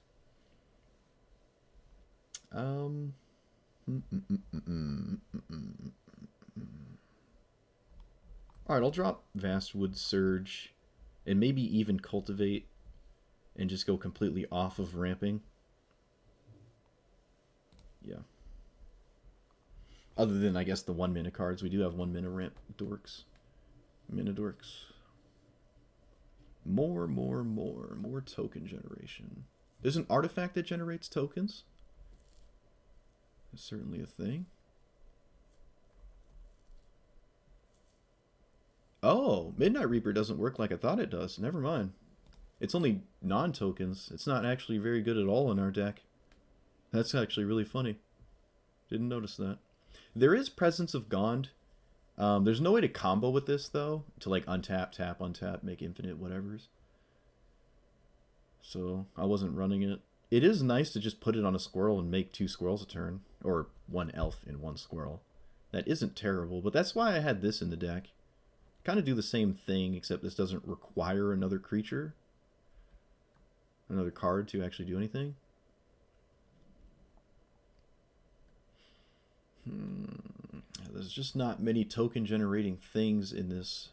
Alright, I'll drop Vastwood Surge and maybe even Cultivate and just go completely off of ramping. Yeah. Other than, I guess, the 1 mana cards. We do have 1 mana ramp dorks. Mana dorks. More token generation. There's an artifact that generates tokens. That's certainly a thing. Oh, Midnight Reaper doesn't work like I thought it does. Never mind. It's only non-tokens. It's not actually very good at all in our deck. That's actually really funny. Didn't notice that. There is Presence of Gond. There's no way to combo with this, though. To, like, untap, tap, untap, make infinite whatevers. So, I wasn't running it. It is nice to just put it on a squirrel and make 2 squirrels a turn. Or 1 elf in 1 squirrel. That isn't terrible, but that's why I had this in the deck. Kind of do the same thing, except this doesn't require another creature. Another card to actually do anything. There's just not many token generating things in this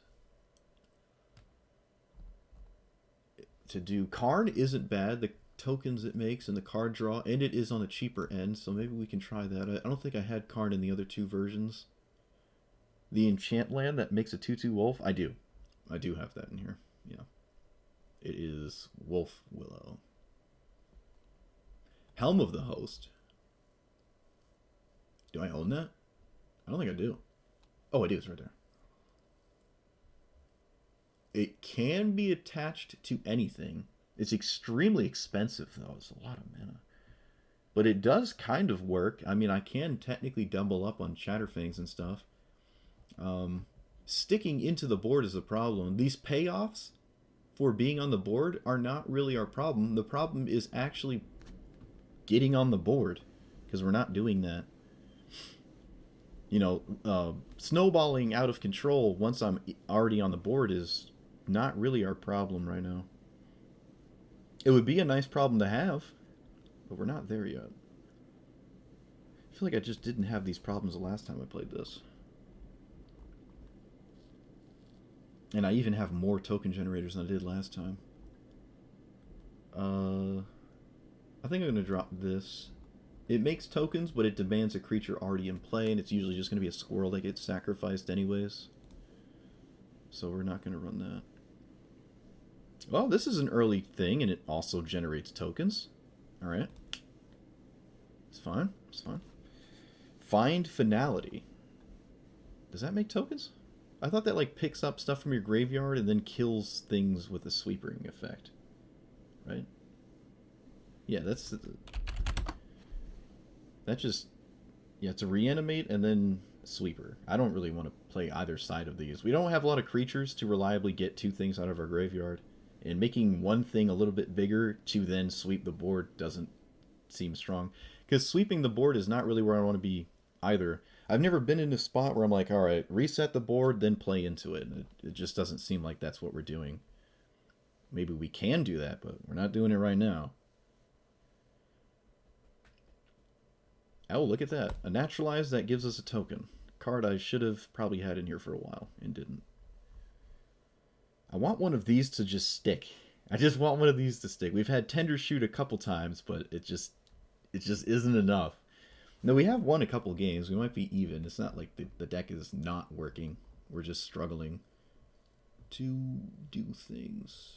to do. Karn isn't bad. The tokens it makes and the card draw, and it is on the cheaper end, so maybe we can try that. I don't think I had Karn in the other 2 versions. The enchant land that makes a 2/2 wolf, I do. I do have that in here. Yeah. It is Wolfwillow. Helm of the Host. Do I own that? I don't think I do. Oh, it is right there. It can be attached to anything. It's extremely expensive, though. It's a lot of mana. But it does kind of work. I mean, I can technically double up on Chatterfangs and stuff. Sticking into the board is a problem. These payoffs for being on the board are not really our problem. The problem is actually getting on the board, because we're not doing that. You know, snowballing out of control once I'm already on the board is not really our problem right now. It would be a nice problem to have, but we're not there yet. I feel like I just didn't have these problems the last time I played this. And I even have more token generators than I did last time. I think I'm going to drop this. It makes tokens, but it demands a creature already in play, and it's usually just going to be a squirrel that gets sacrificed anyways. So we're not going to run that. Well, this is an early thing, and it also generates tokens. Alright. It's fine. It's fine. Find Finality. Does that make tokens? I thought that, like, picks up stuff from your graveyard and then kills things with a sweepering effect. Right? Yeah, that's... That just... Yeah, it's a reanimate and then sweeper. I don't really want to play either side of these. We don't have a lot of creatures to reliably get 2 things out of our graveyard. And making one thing a little bit bigger to then sweep the board doesn't seem strong. Because sweeping the board is not really where I want to be either. I've never been in a spot where I'm like, alright, reset the board, then play into it. It just doesn't seem like that's what we're doing. Maybe we can do that, but we're not doing it right now. Oh, look at that. A naturalize that gives us a token. A card I should have probably had in here for a while and didn't. I want one of these to just stick. I just want one of these to stick. We've had Tendershoot a couple times, but it just isn't enough. No, we have won a couple games. We might be even. It's not like the deck is not working. We're just struggling to do things.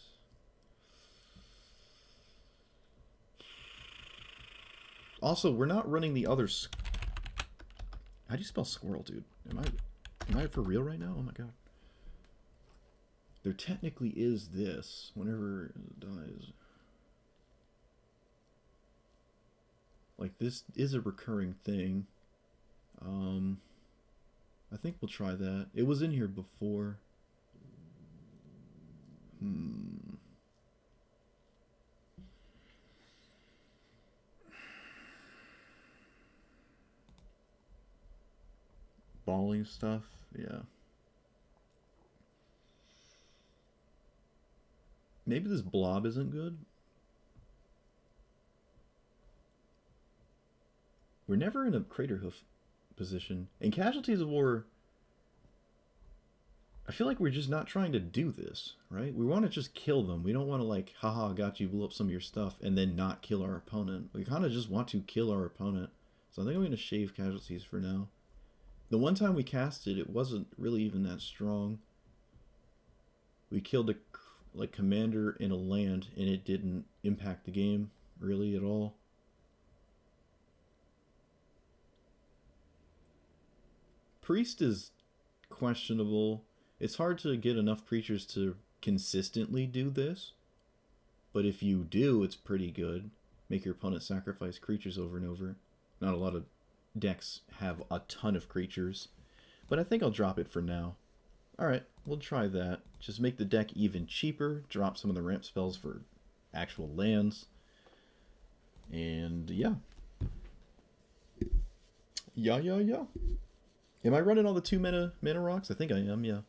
Also, we're not running the other... How do you spell squirrel, dude? Am I for real right now? Oh my god. There technically is this whenever it dies. Like, this is a recurring thing. I think we'll try that. It was in here before. Balling stuff? Yeah. Maybe this blob isn't good. We're never in a crater hoof position. In Casualties of War, I feel like we're just not trying to do this, right? We want to just kill them. We don't want to, like, haha, got you, blew up some of your stuff, and then not kill our opponent. We kind of just want to kill our opponent. So I think I'm going to shave Casualties for now. The one time we cast it, it wasn't really even that strong. We killed a commander in a land, and it didn't impact the game really at all. Priest is questionable. It's hard to get enough creatures to consistently do this, but if you do, it's pretty good. Make your opponent sacrifice creatures over and over. Not a lot of decks have a ton of creatures, but I think I'll drop it for now. Alright, we'll try that. Just make the deck even cheaper, drop some of the ramp spells for actual lands, and yeah. Yeah. Am I running all the 2 mana rocks? I think I am, yeah.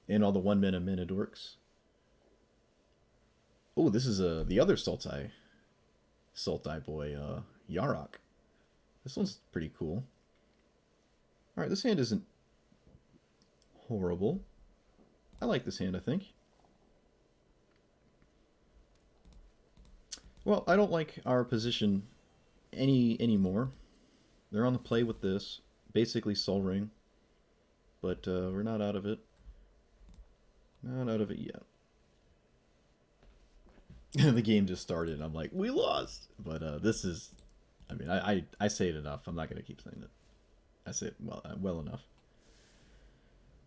And all the 1 mana dorks. Oh, this is the other Sultai boy, Yarok. This one's pretty cool. Alright, this hand isn't horrible. I like this hand, I think. Well, I don't like our position anymore. They're on the play with this. Basically Sol Ring. But we're not out of it. Not out of it yet. The game just started and I'm like, we lost! But this is... I mean, I say it enough. I'm not going to keep saying it. I say it well enough.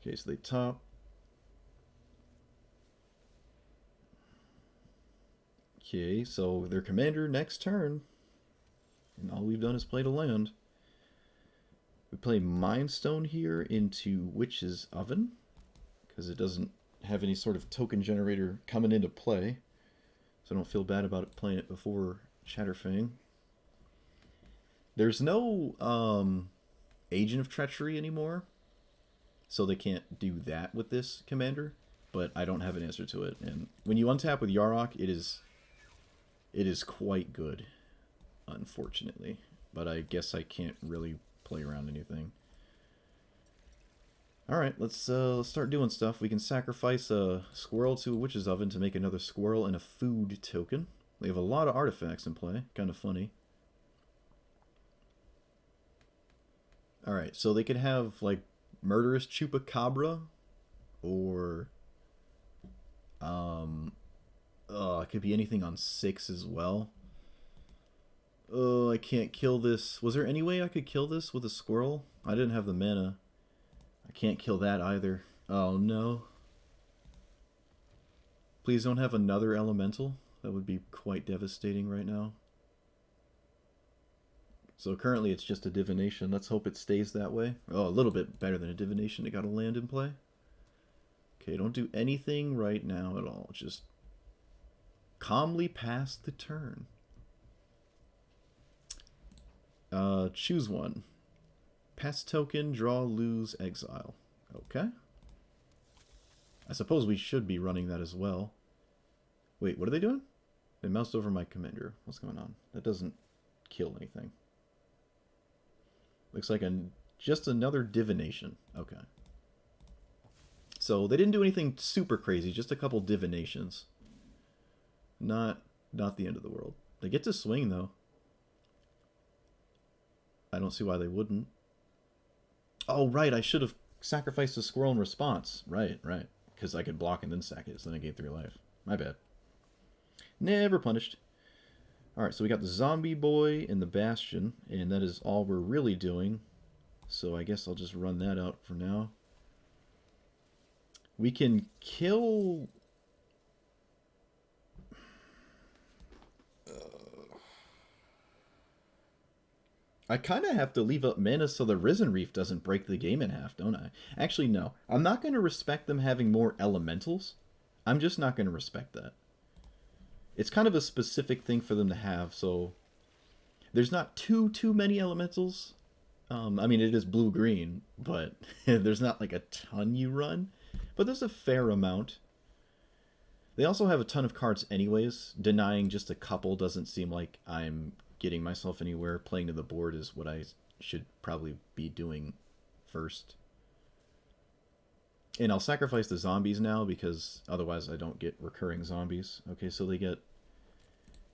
Okay, so they top. Okay, so their commander next turn. And all we've done is played a land. We play Mind Stone here into Witch's Oven, because it doesn't have any sort of token generator coming into play. So I don't feel bad about it playing it before Chatterfang. There's no Agent of Treachery anymore, so they can't do that with this commander, but I don't have an answer to it. And when you untap with Yarok, it is quite good, unfortunately. But I guess I can't really play around anything. Alright, let's start doing stuff. We can sacrifice a Squirrel to a Witch's Oven to make another Squirrel and a food token. They have a lot of artifacts in play. Kind of funny. Alright, so they could have, like, Murderous Chupacabra, or it could be anything on 6 as well. Oh, I can't kill this. Was there any way I could kill this with a Squirrel? I didn't have the mana. I can't kill that either. Oh no. Please don't have another elemental. That would be quite devastating right now. So currently it's just a divination. Let's hope it stays that way. Oh, a little bit better than a divination. It got a land in play. Okay, don't do anything right now at all. Just calmly pass the turn. Choose one. Pass token, draw, lose, exile. Okay. I suppose we should be running that as well. Wait, what are they doing? They moused over my commander. What's going on? That doesn't kill anything. Looks like just another divination. Okay. So they didn't do anything super crazy, just a couple divinations. Not the end of the world. They get to swing though. I don't see why they wouldn't. Oh right, I should have sacrificed a Squirrel in response. Right. Because I could block and then sack it, so then I gained 3 life. My bad. Never punished. Alright, so we got the Zombie Boy and the Bastion, and that is all we're really doing. So I guess I'll just run that out for now. We can kill... I kind of have to leave up mana so the Risen Reef doesn't break the game in half, don't I? Actually, no. I'm not going to respect them having more elementals. I'm just not going to respect that. It's kind of a specific thing for them to have, so... There's not too many elementals. I mean, it is blue-green, but there's not like a ton you run. But there's a fair amount. They also have a ton of cards anyways. Denying just a couple doesn't seem like I'm getting myself anywhere. Playing to the board is what I should probably be doing first. And I'll sacrifice the zombies now because otherwise I don't get recurring zombies. Okay, so they get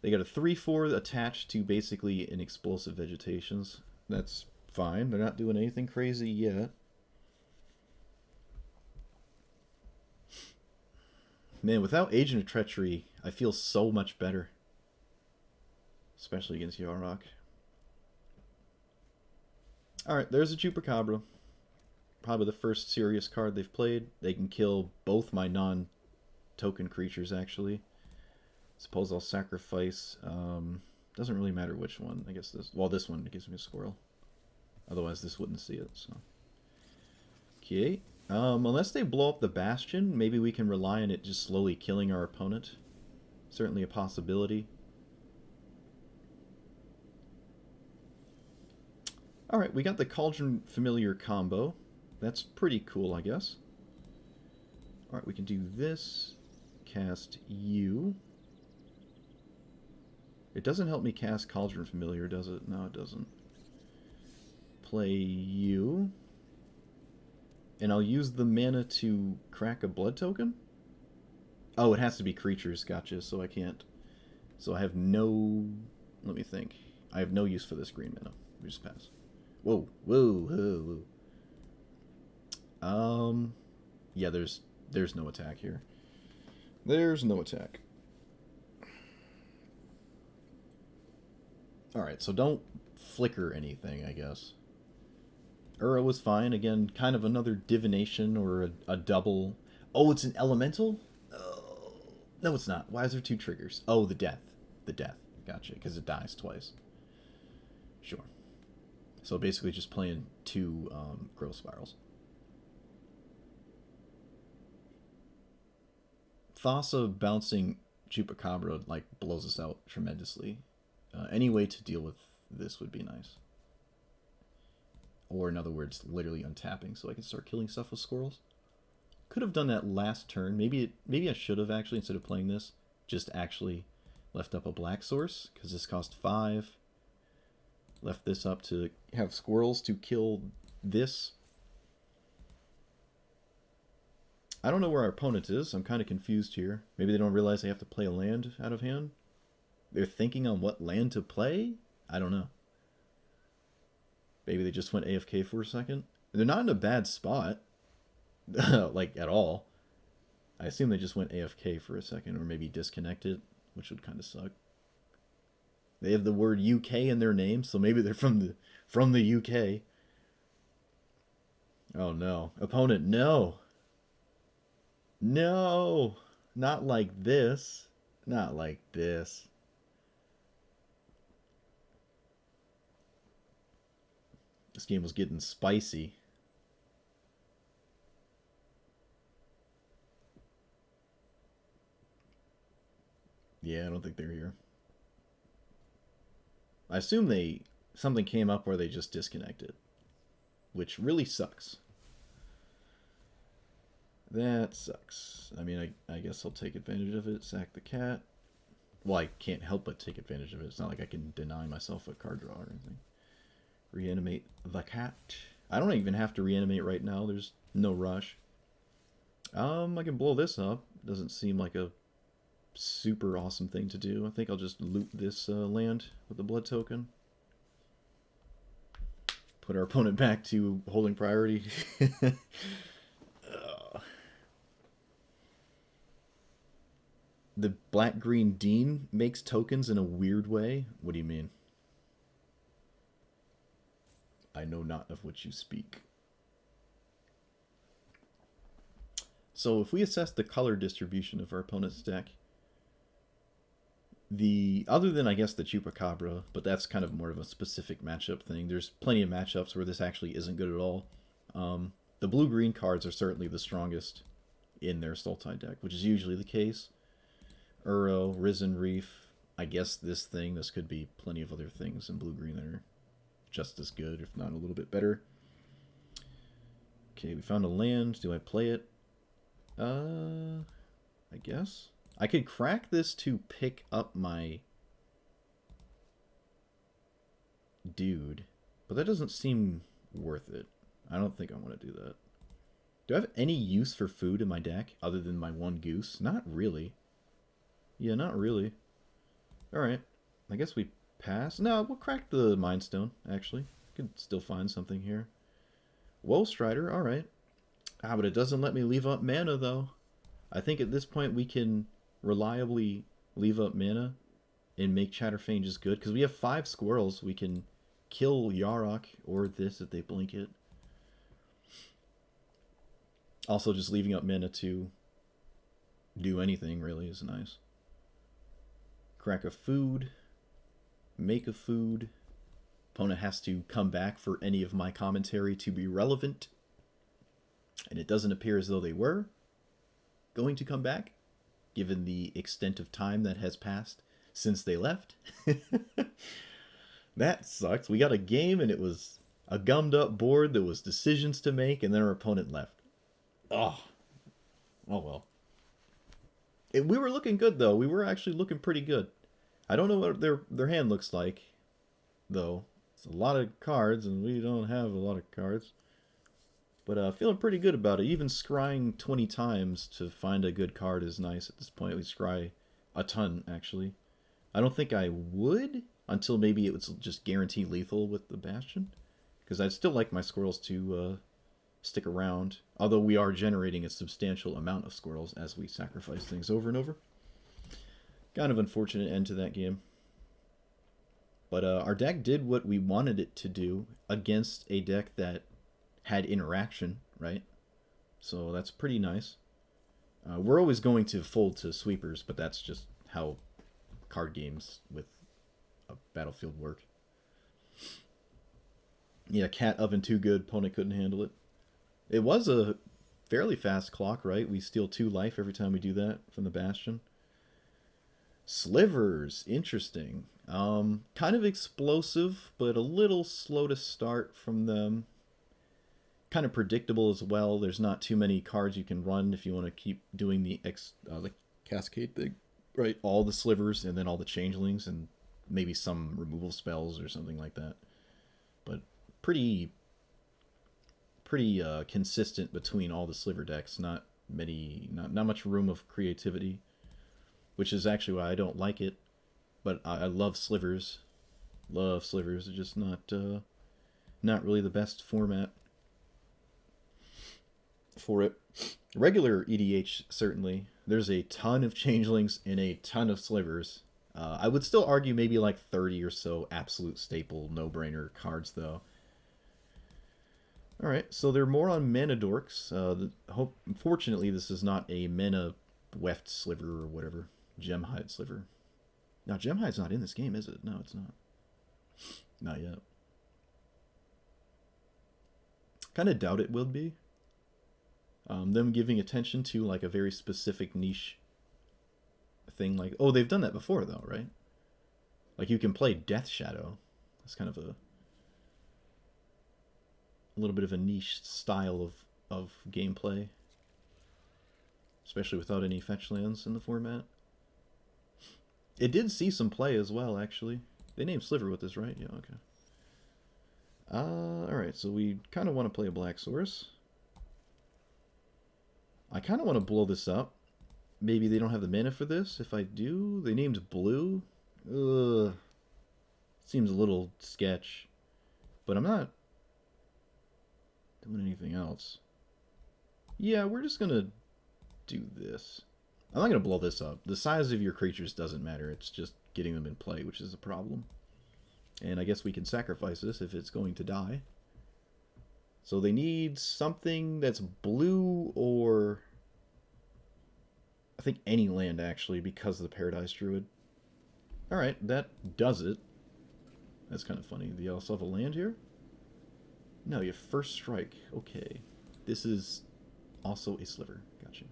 a 3/4 attached to basically an explosive vegetations. That's fine. They're not doing anything crazy yet. Man, without Agent of Treachery, I feel so much better. Especially against Yarok. Alright, there's a Chupacabra. probably the first serious card they've played. They can kill both my non-token creatures, actually. Suppose I'll sacrifice... doesn't really matter which one. I guess this... Well, this one gives me a squirrel. Otherwise, this wouldn't see it, so... Okay. Unless they blow up the Bastion, maybe we can rely on it just slowly killing our opponent. Certainly a possibility. Alright, we got the Cauldron Familiar combo. That's pretty cool, I guess. Alright, we can do this. Cast you. It doesn't help me cast Cauldron Familiar, does it? No, it doesn't. Play you. And I'll use the mana to crack a blood token? Oh, it has to be creatures, gotcha, so I can't. So I have no... Let me think. I have no use for this green mana. We just pass. Whoa, whoa, whoa, whoa. Yeah, there's no attack here. There's no attack. Alright, so don't flicker anything, I guess. Ura was fine. Again, kind of another divination or a double. Oh, it's an elemental? Oh, no, it's not. Why is there two triggers? Oh, the death. The death. Gotcha, because it dies twice. Sure. So basically just playing two growth spirals. Thassa bouncing Chupacabra like blows us out tremendously. Any way to deal with this would be nice. Or in other words, literally untapping so I can start killing stuff with squirrels. Could have done that last turn. Maybe I should have actually, instead of playing this, just actually left up a black source, because this cost 5. Left this up to have squirrels to kill this. I don't know where our opponent is. I'm kind of confused here. Maybe they don't realize they have to play a land out of hand. They're thinking on what land to play? I don't know. Maybe they just went AFK for a second. They're not in a bad spot. Like, at all. I assume they just went AFK for a second, or maybe disconnected, which would kind of suck. They have the word UK in their name, so maybe they're from the UK. Oh no. Opponent, no. No. Not like this. Not like this. This game was getting spicy. Yeah, I don't think they're here. I assume something came up where they just disconnected, which really sucks. That sucks. I mean, I guess I'll take advantage of it, sack the cat. Well, I can't help but take advantage of it. It's not like I can deny myself a card draw or anything. Reanimate the cat. I don't even have to reanimate right now. There's no rush. I can blow this up. Doesn't seem like a super awesome thing to do. I think I'll just loot this land with the blood token. Put our opponent back to holding priority. The black-green Dean makes tokens in a weird way? What do you mean? I know not of which you speak. So if we assess the color distribution of our opponent's deck, other than I guess the Chupacabra, but that's kind of more of a specific matchup thing. There's plenty of matchups where this actually isn't good at all. The blue-green cards are certainly the strongest in their Sultai deck, which is usually the case. Uro, Risen Reef, I guess this could be plenty of other things in blue-green that are just as good, if not a little bit better. Okay, we found a land. Do I play it? I guess. I could crack this to pick up my dude, but that doesn't seem worth it. I don't think I want to do that. Do I have any use for food in my deck other than my one goose? Not really. Yeah, not really. Alright. I guess we pass. No, we'll crack the Mind Stone, actually. Could still find something here. Woe Strider, alright. But it doesn't let me leave up mana, though. I think at this point we can reliably leave up mana and make Chatterfang just good. Because we have 5 squirrels. We can kill Yarok or this if they blink it. Also, just leaving up mana to do anything really is nice. Crack a food. Make a food. Opponent has to come back for any of my commentary to be relevant. And it doesn't appear as though they were going to come back, given the extent of time that has passed since they left. That sucks. We got a game and it was a gummed up board. There was decisions to make and then our opponent left. Oh well. We were looking good though. We were actually looking pretty good. I don't know what their hand looks like, though. It's a lot of cards and we don't have a lot of cards. But feeling pretty good about it. Even scrying 20 times to find a good card is nice at this point. We scry a ton, actually. I don't think I would until maybe it was just guaranteed lethal with the Bastion. Because I'd still like my squirrels to stick around. Although we are generating a substantial amount of squirrels as we sacrifice things over and over. Kind of unfortunate end to that game. But our deck did what we wanted it to do against a deck that had interaction, right? So that's pretty nice. We're always going to fold to sweepers, but that's just how card games with a battlefield work. Yeah, cat oven too good. Opponent couldn't handle it. It was a fairly fast clock, right? We steal 2 life every time we do that from the Bastion. Slivers, interesting. Kind of explosive, but a little slow to start from them. Kind of predictable as well. There's not too many cards you can run if you want to keep doing the cascade thing, right? All the slivers and then all the changelings and maybe some removal spells or something like that. But pretty consistent between all the sliver decks. Not much room of creativity, which is actually why I don't like it. But I love slivers. Love slivers. They're just not really the best format for it. Regular EDH, certainly. There's a ton of changelings and a ton of slivers. I would still argue maybe like 30 or so absolute staple, no-brainer cards, though. Alright, so they're more on mana dorks. Unfortunately, this is not a mana weft sliver or whatever. Gemhide sliver. Now, Gemhide's not in this game, is it? No, it's not. Not yet. Kind of doubt it will be. Them giving attention to like a very specific niche thing, like, oh, they've done that before though, right? Like you can play Death Shadow. That's kind of a little bit of a niche style of gameplay, especially without any fetch lands in the format. It did see some play as well, actually. They named Sliver with this, right? Yeah, okay. Alright, so we kind of want to play a Black Source. I kind of want to blow this up. Maybe they don't have the mana for this. If I do, they named Blue. Ugh. Seems a little sketch. But I'm not doing anything else. Yeah, we're just going to do this. I'm not going to blow this up. The size of your creatures doesn't matter. It's just getting them in play, which is a problem. And I guess we can sacrifice this if it's going to die. So they need something that's blue or I think any land, actually, because of the Paradise Druid. Alright, that does it. That's kind of funny. Do you also have a land here? No, you have First Strike. Okay. This is also a Sliver. Gotcha.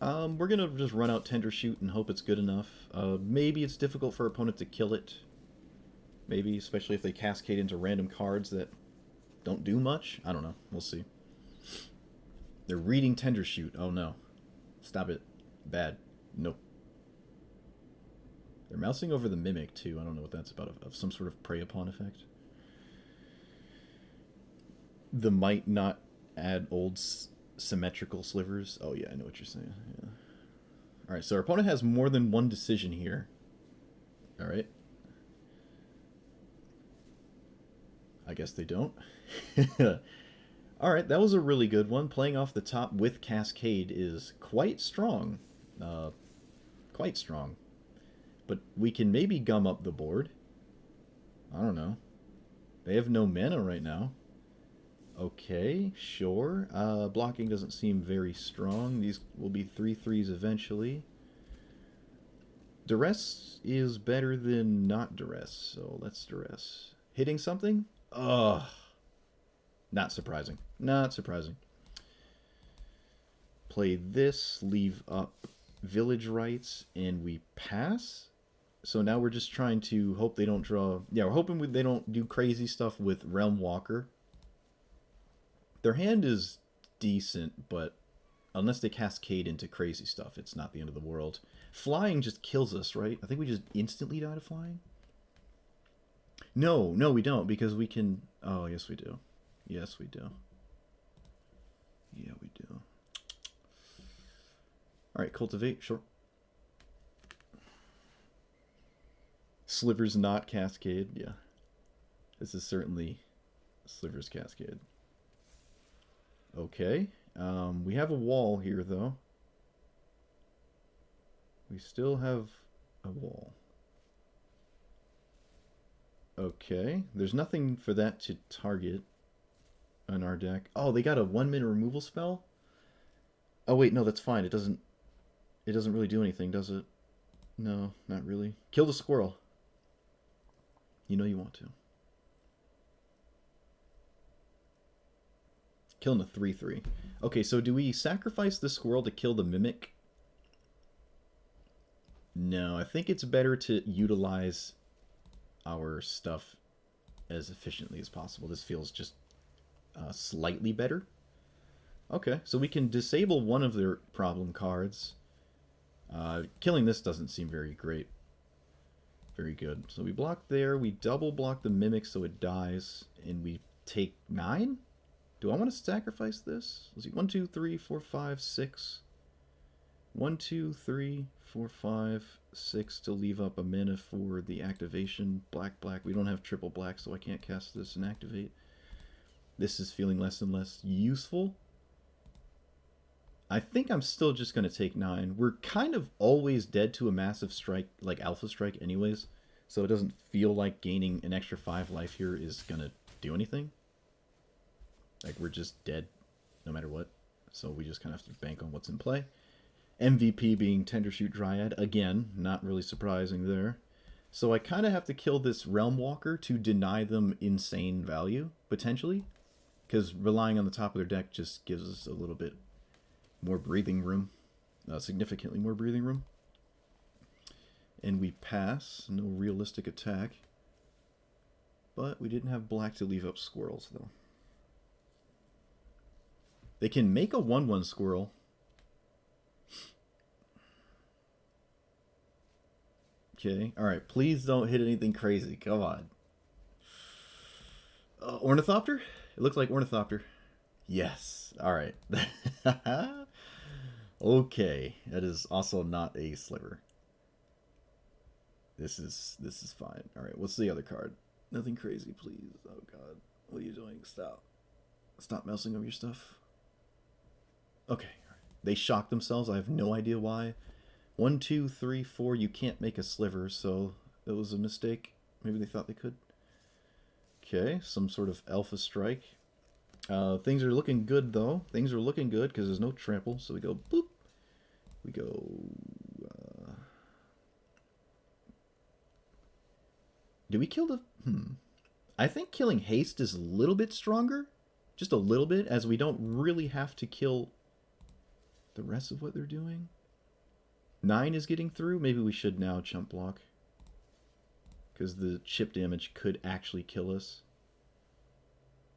We're going to just run out Tendershoot and hope it's good enough. Maybe it's difficult for our opponent to kill it. Maybe, especially if they cascade into random cards that don't do much. I don't know. We'll see. They're reading Tendershoot. Oh no. Stop it. Bad. Nope. They're mousing over the Mimic too. I don't know what that's about. Of some sort of prey upon effect. The might not add old symmetrical slivers. Oh yeah, I know what you're saying. Yeah. Alright, so our opponent has more than one decision here. Alright. I guess they don't. Alright, that was a really good one. Playing off the top with Cascade is quite strong. Quite strong. But we can maybe gum up the board. I don't know. They have no mana right now. Okay, sure. Blocking doesn't seem very strong. These will be 3/3s eventually. Duress is better than not duress, so let's duress. Hitting something? Ugh. Not surprising. Not surprising. Play this, leave up village rights, and we pass. So now we're just trying to hope they don't draw... Yeah, we're hoping they don't do crazy stuff with Realm Walker. Their hand is decent, but unless they cascade into crazy stuff, it's not the end of the world. Flying just kills us, right? I think we just instantly die to flying. No, we don't, because we can... Oh, yes we do. Yes, we do. Yeah, we do. Alright, cultivate, sure. Sliver's not cascade, yeah. This is certainly Sliver's cascade. Okay. We have a wall here, though. We still have a wall. Okay. There's nothing for that to target on our deck. Oh, they got a 1-minute removal spell? Oh, wait, no, that's fine. It doesn't really do anything, does it? No, not really. Kill the squirrel. You know you want to. Killing a 3/3. Okay, so do we sacrifice the squirrel to kill the mimic? No, I think it's better to utilize our stuff as efficiently as possible. This feels just slightly better. Okay, so we can disable one of their problem cards. Killing this doesn't seem very great. Very good. So we block there. We double block the mimic so it dies. And we take 9? Do I want to sacrifice this? Let's see. 1, 2, 3, 4, 5, 6. 1, 2, 3, 4, 5, 6 to leave up a mana for the activation. Black, black. We don't have triple black, so I can't cast this and activate. This is feeling less and less useful. I think I'm still just going to take 9. We're kind of always dead to a massive strike, like Alpha Strike anyways, so it doesn't feel like gaining an extra 5 life here is going to do anything. Like, we're just dead no matter what, so we just kind of have to bank on what's in play. MVP being Tendershoot Dryad. Again, not really surprising there. So I kind of have to kill this Realm Walker to deny them insane value, potentially, because relying on the top of their deck just gives us a little bit more breathing room, significantly more breathing room. And we pass, no realistic attack. But we didn't have black to leave up squirrels, though. They can make a 1/1 squirrel. Okay, alright, please don't hit anything crazy, come on. Ornithopter? It looks like Ornithopter. Yes, alright. Okay, that is also not a Sliver. This is fine. Alright, what's the other card? Nothing crazy, please. Oh god. What are you doing? Stop. Stop messing up your stuff. Okay. They shocked themselves. I have no idea why. 1, 2, 3, 4. You can't make a Sliver, so that was a mistake. Maybe they thought they could. Okay, some sort of Alpha Strike. Things are looking good, though. Things are looking good because there's no trample. So we go boop. We go... do we kill the... I think killing haste is a little bit stronger. Just a little bit, as we don't really have to kill the rest of what they're doing. 9 is getting through. Maybe we should now chump block, because the chip damage could actually kill us.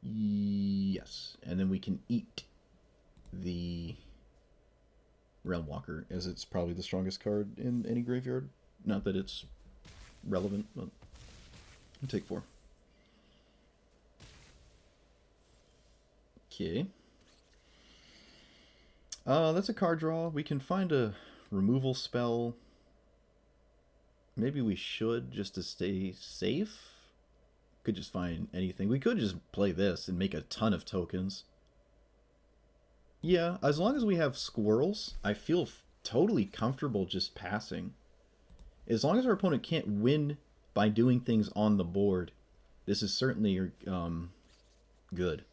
Yes. And then we can eat the Realm Walker, as it's probably the strongest card in any graveyard. Not that it's relevant, but I'll take 4. Okay. That's a card draw. We can find a removal spell. Maybe we should, just to stay safe. Could just find anything. We could just play this and make a ton of tokens. Yeah, as long as we have squirrels, I feel totally comfortable just passing. As long as our opponent can't win by doing things on the board, this is certainly good.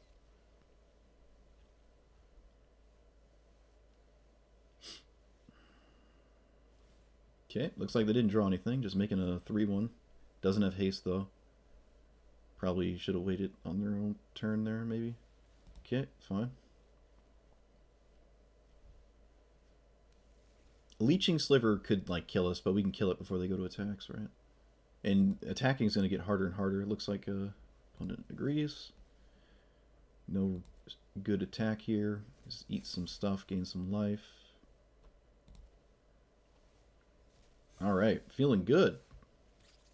Okay, looks like they didn't draw anything. Just making a 3-1. Doesn't have haste, though. Probably should have waited on their own turn there, maybe. Okay, fine. Leeching Sliver could, like, kill us, but we can kill it before they go to attacks, right? And attacking is going to get harder and harder. It looks like opponent agrees. No good attack here. Just eat some stuff, gain some life. Alright, feeling good.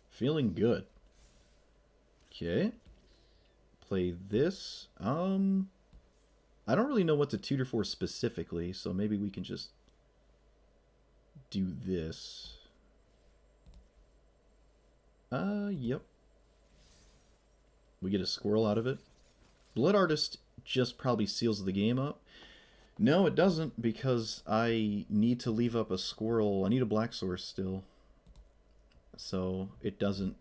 Feeling good. Okay. Play this. I don't really know what to tutor for specifically, so maybe we can just do this. Yep. We get a squirrel out of it. Blood Artist just probably seals the game up. No, it doesn't, because I need to leave up a squirrel. I need a black source still. So it doesn't...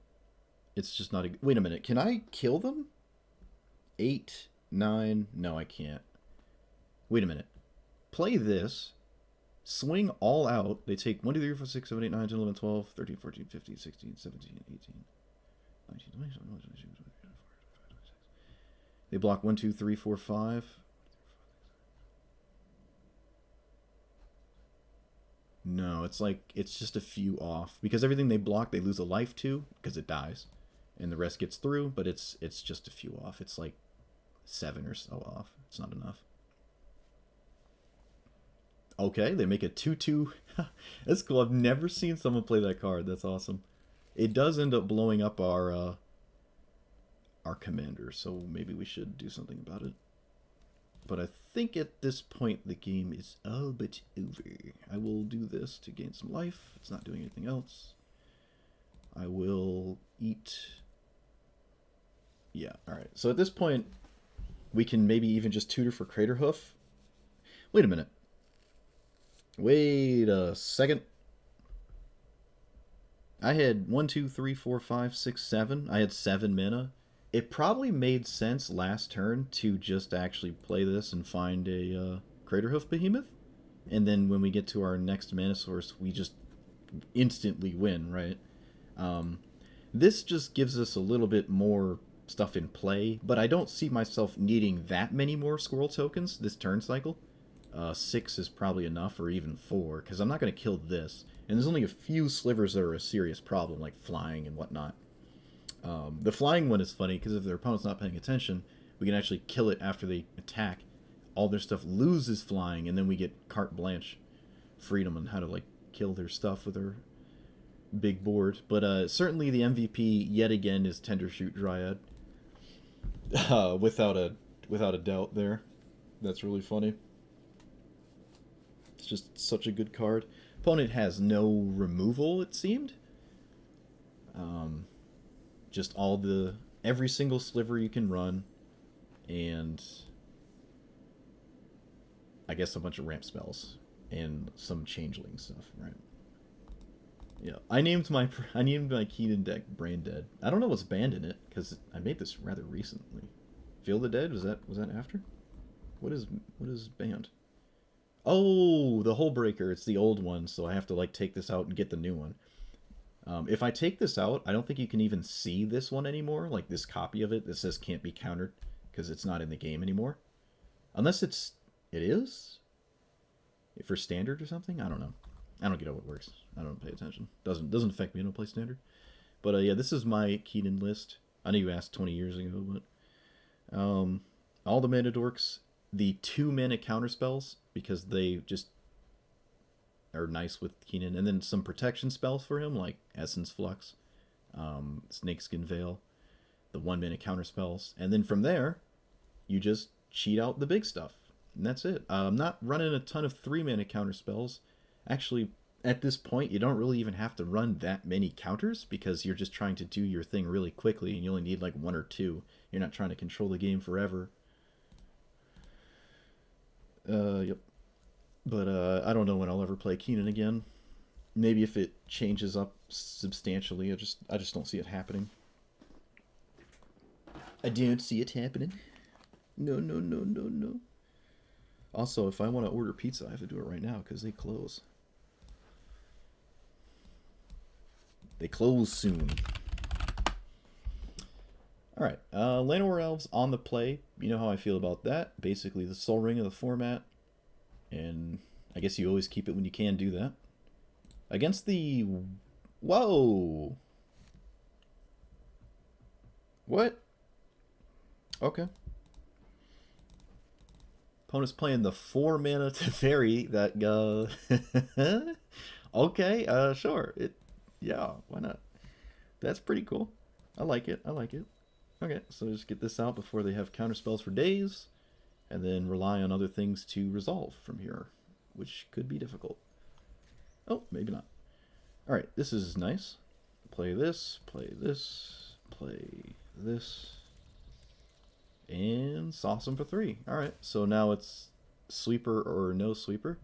It's just not a... Wait a minute, can I kill them? 8, 9... No, I can't. Wait a minute. Play this. Swing all out. They take 1, 2, 3, 4, 6, 7, 8, 9, 10, 11, 12, 13, 14, 15, 16, 17, 18, 19, 20, 21, 22, 23, 24, 25, 26. They block 1, 2, 3, 4, 5. No, it's like, it's just a few off. Because everything they block, they lose a life to, because it dies. And the rest gets through, but it's just a few off. It's like 7 or so off. It's not enough. Okay, they make a 2-2. That's cool. I've never seen someone play that card. That's awesome. It does end up blowing up our commander, so maybe we should do something about it. But I think at this point the game is all but over. I will do this to gain some life. It's not doing anything else. I will eat... Yeah, alright. So at this point, we can maybe even just tutor for Craterhoof. Wait a minute. Wait a second. I had 1, 2, 3, 4, 5, 6, 7. I had 7 mana. It probably made sense last turn to just actually play this and find a Craterhoof Behemoth. And then when we get to our next mana source, we just instantly win, right? This just gives us a little bit more stuff in play, but I don't see myself needing that many more Squirrel tokens this turn cycle. 6 is probably enough, or even 4, because I'm not going to kill this. And there's only a few slivers that are a serious problem, like flying and whatnot. The flying one is funny, because if their opponent's not paying attention, we can actually kill it after they attack. All their stuff loses flying, and then we get carte blanche freedom on how to like kill their stuff with our big board. But certainly the MVP, yet again, is Tendershoot Dryad. Without a doubt there. That's really funny. It's just such a good card. Opponent has no removal, it seemed. Just every single sliver you can run, and I guess a bunch of ramp spells and some changeling stuff, right? Yeah, I named my Keenan deck Brain Dead. I don't know what's banned in it because I made this rather recently. Feel the Dead, was that after? What is banned? Oh, the Hull Breaker. It's the old one, so I have to like take this out and get the new one. If I take this out, I don't think you can even see this one anymore, like this copy of it that says can't be countered, because it's not in the game anymore. Unless it is? For standard or something? I don't know. I don't get how it works. I don't pay attention. Doesn't affect me. I don't play standard. But yeah, this is my Keenan list. I know you asked 20 years ago, but all the mana dorks, the 2 mana counter spells, because they just are nice with Keenan, and then some protection spells for him, like Essence Flux, Snakeskin Veil, the 1 mana counter spells, and then from there, you just cheat out the big stuff, and that's it. I'm not running a ton of 3 mana counter spells. Actually, at this point, you don't really even have to run that many counters, because you're just trying to do your thing really quickly, and you only need like 1 or 2. You're not trying to control the game forever. Yep. But I don't know when I'll ever play Keenan again. Maybe if it changes up substantially. I just don't see it happening. I don't see it happening. No. Also, if I want to order pizza, I have to do it right now because they close. They close soon. Alright, Llanowar Elves on the play. You know how I feel about that. Basically the Soul Ring of the format. And I guess you always keep it when you can do that. Against the... Whoa! What? Okay. Opponent's playing the 4 mana Teferi that okay, sure. Yeah, why not? That's pretty cool. I like it. I like it. Okay, so just get this out before they have counterspells for days, and then rely on other things to resolve from here, which could be difficult. Oh, maybe not. Alright, this is nice. Play this, play this, play this, and sauce them for 3. Alright, so now it's sweeper or no sweeper.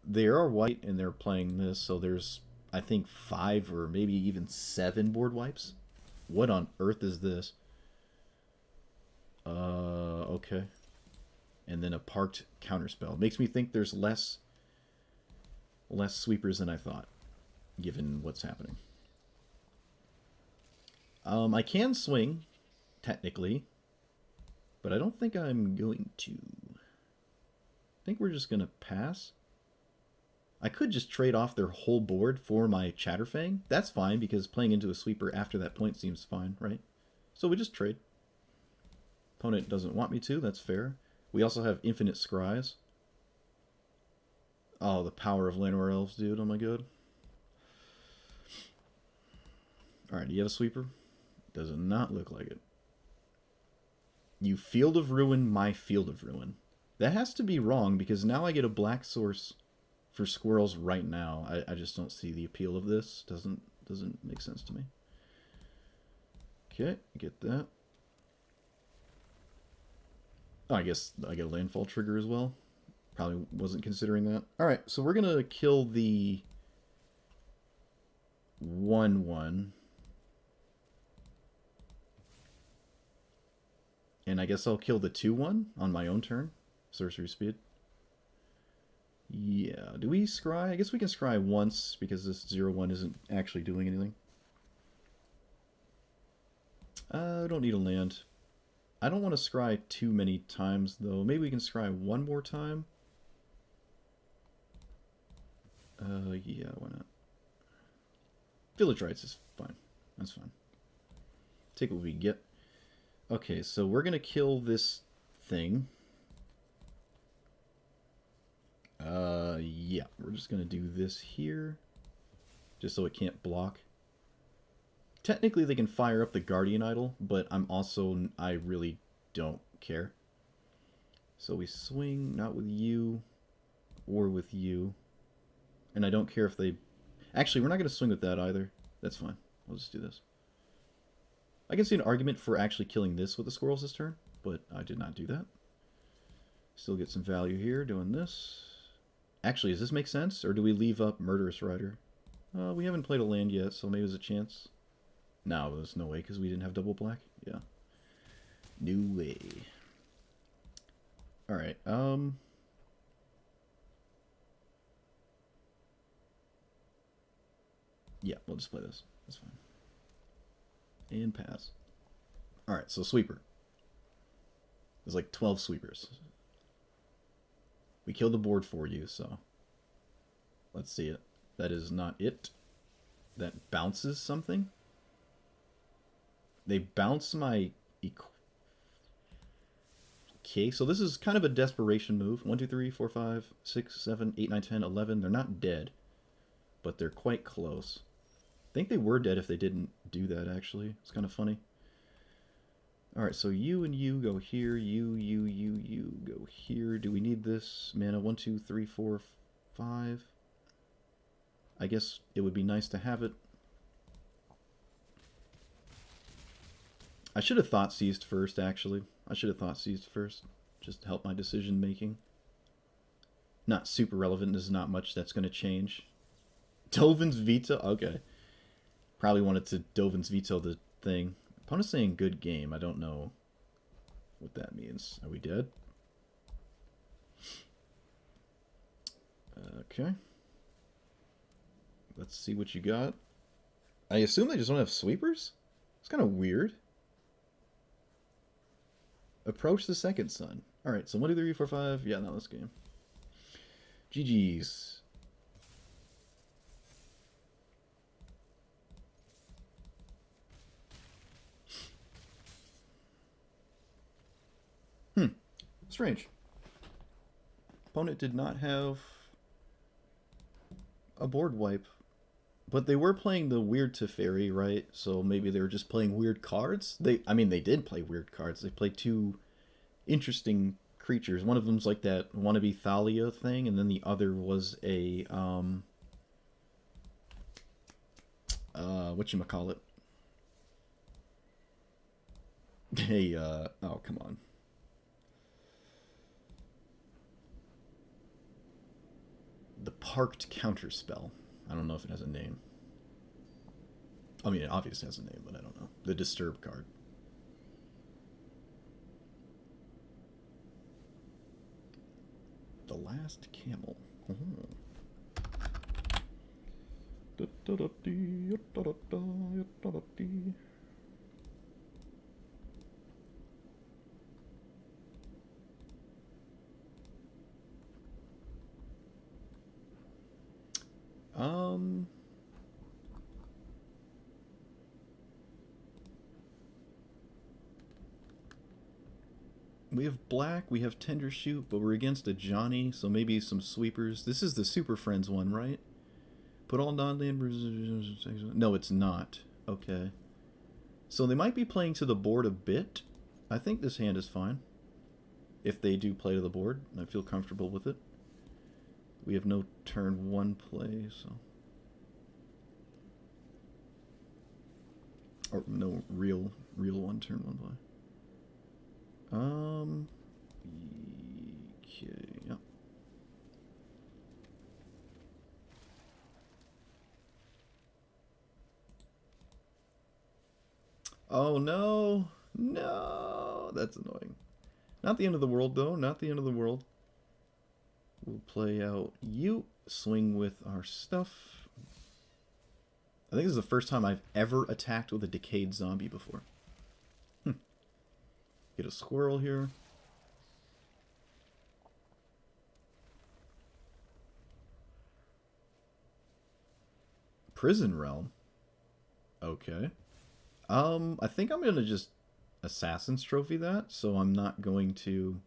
They are white and they're playing this, so there's, I think, 5 or maybe even 7 board wipes. What on earth is this? Okay. And then a parked counterspell. Makes me think there's less sweepers than I thought, given what's happening. I can swing, technically, but I don't think I'm going to. I think we're just going to pass. I could just trade off their whole board for my Chatterfang. That's fine, because playing into a sweeper after that point seems fine, right? So we just trade. Opponent doesn't want me to, that's fair. We also have infinite scries. Oh, the power of Llanowar Elves, dude. Oh my god. Alright, do you have a sweeper? Does not look like it. You Field of Ruin, my Field of Ruin. That has to be wrong, because now I get a black source for squirrels right now. I just don't see the appeal of this. Doesn't make sense to me. Okay, get that. Oh, I guess I get a landfall trigger as well. Probably wasn't considering that. Alright, so we're going to kill the 1/1. And I guess I'll kill the 2/1 on my own turn. Sorcery speed. Yeah, do we scry? I guess we can scry once because this 0/1 isn't actually doing anything. I don't need a land. I don't want to scry too many times though. Maybe we can scry one more time. Yeah, why not? Village Rites is fine. That's fine. Take what we get. Okay, so we're gonna kill this thing. Yeah, we're just gonna do this here, just so it can't block. Technically, they can fire up the Guardian Idol, but I really don't care. So we swing, not with you, or with you. And I don't care if they... Actually, we're not going to swing with that either. That's fine. We'll just do this. I can see an argument for actually killing this with the squirrels this turn, but I did not do that. Still get some value here doing this. Actually, does this make sense? Or do we leave up Murderous Rider? We haven't played a land yet, so maybe there's a chance. No, there's no way, because we didn't have double black. Yeah. No way. Alright, yeah, we'll just play this. That's fine. And pass. Alright, so sweeper. There's like 12 sweepers. We killed the board for you, so... Let's see it. That is not it. That bounces something? They bounce my... Okay, so this is kind of a desperation move. 1, 2, 3, 4, 5, 6, 7, 8, 9, 10, 11. They're not dead, but they're quite close. I think they were dead if they didn't do that, actually. It's kind of funny. Alright, so you and you go here. You go here. Do we need this mana? 1, 2, 3, 4, 5. I guess it would be nice to have it. I should have thought seized first, actually. I should have thought seized first. Just to help my decision making. Not super relevant. There's not much that's going to change. Dovin's Veto? Okay. Probably wanted to Dovin's Veto the thing. Opponent's saying good game. I don't know what that means. Are we dead? Okay. Let's see what you got. I assume they just don't have sweepers? It's kind of weird. Approach the second sun. Alright, so 1, 2, 3, 4, 5. Yeah, not this game. GG's. Strange. Opponent did not have a board wipe. But they were playing the weird Teferi, right? So maybe they were just playing weird cards. I mean, they did play weird cards. They played 2 interesting creatures. One of them's like that wannabe Thalia thing, and then the other was a whatchamacallit? Hey, oh come on. The Parked Counterspell. I don't know if it has a name. I mean, it obviously has a name, but I don't know. The Disturb card. The Last Camel. We have black, we have Tendershoot, but we're against a Johnny, so maybe some sweepers. This is the Super Friends one, right? Put all non-land... No, it's not. Okay. So they might be playing to the board a bit. I think this hand is fine. If they do play to the board, I feel comfortable with it. We have no turn 1 play, so... Or no real 1 turn 1 play. Okay, yeah. Oh no! No! That's annoying. Not the end of the world, though. Not the end of the world. We'll play out you. Swing with our stuff. I think this is the first time I've ever attacked with a Decayed Zombie before. Get a Squirrel here. Prison Realm. Okay. I think I'm going to just Assassin's Trophy that, so I'm not going to...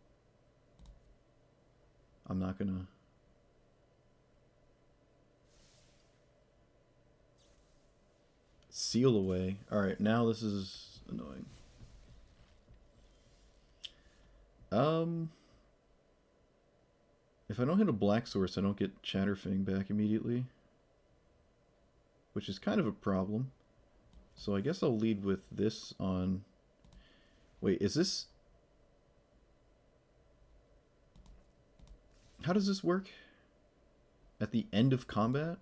Seal away. Alright, now this is annoying. If I don't hit a black source, I don't get Chatterfang back immediately. Which is kind of a problem. So I guess I'll lead with this on... Wait, is this... How does this work? At the end of combat?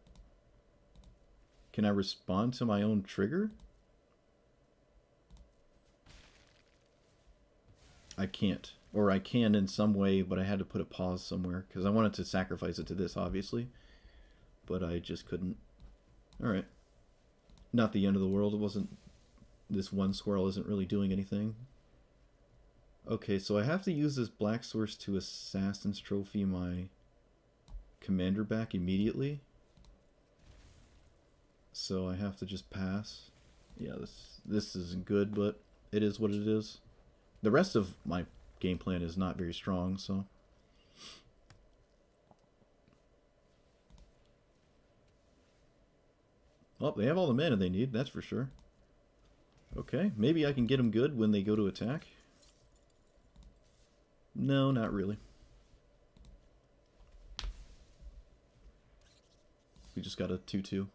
Can I respond to my own trigger? I can't. Or I can in some way, but I had to put a pause somewhere. Because I wanted to sacrifice it to this, obviously. But I just couldn't. Alright. Not the end of the world. It wasn't... This one squirrel isn't really doing anything. Okay, so I have to use this black source to Assassin's Trophy my commander back immediately. So I have to just pass. Yeah, this isn't good, but it is what it is. The rest of my game plan is not very strong, so... Well, they have all the mana they need, that's for sure. Okay, maybe I can get them good when they go to attack. No, not really. We just got a 2-2.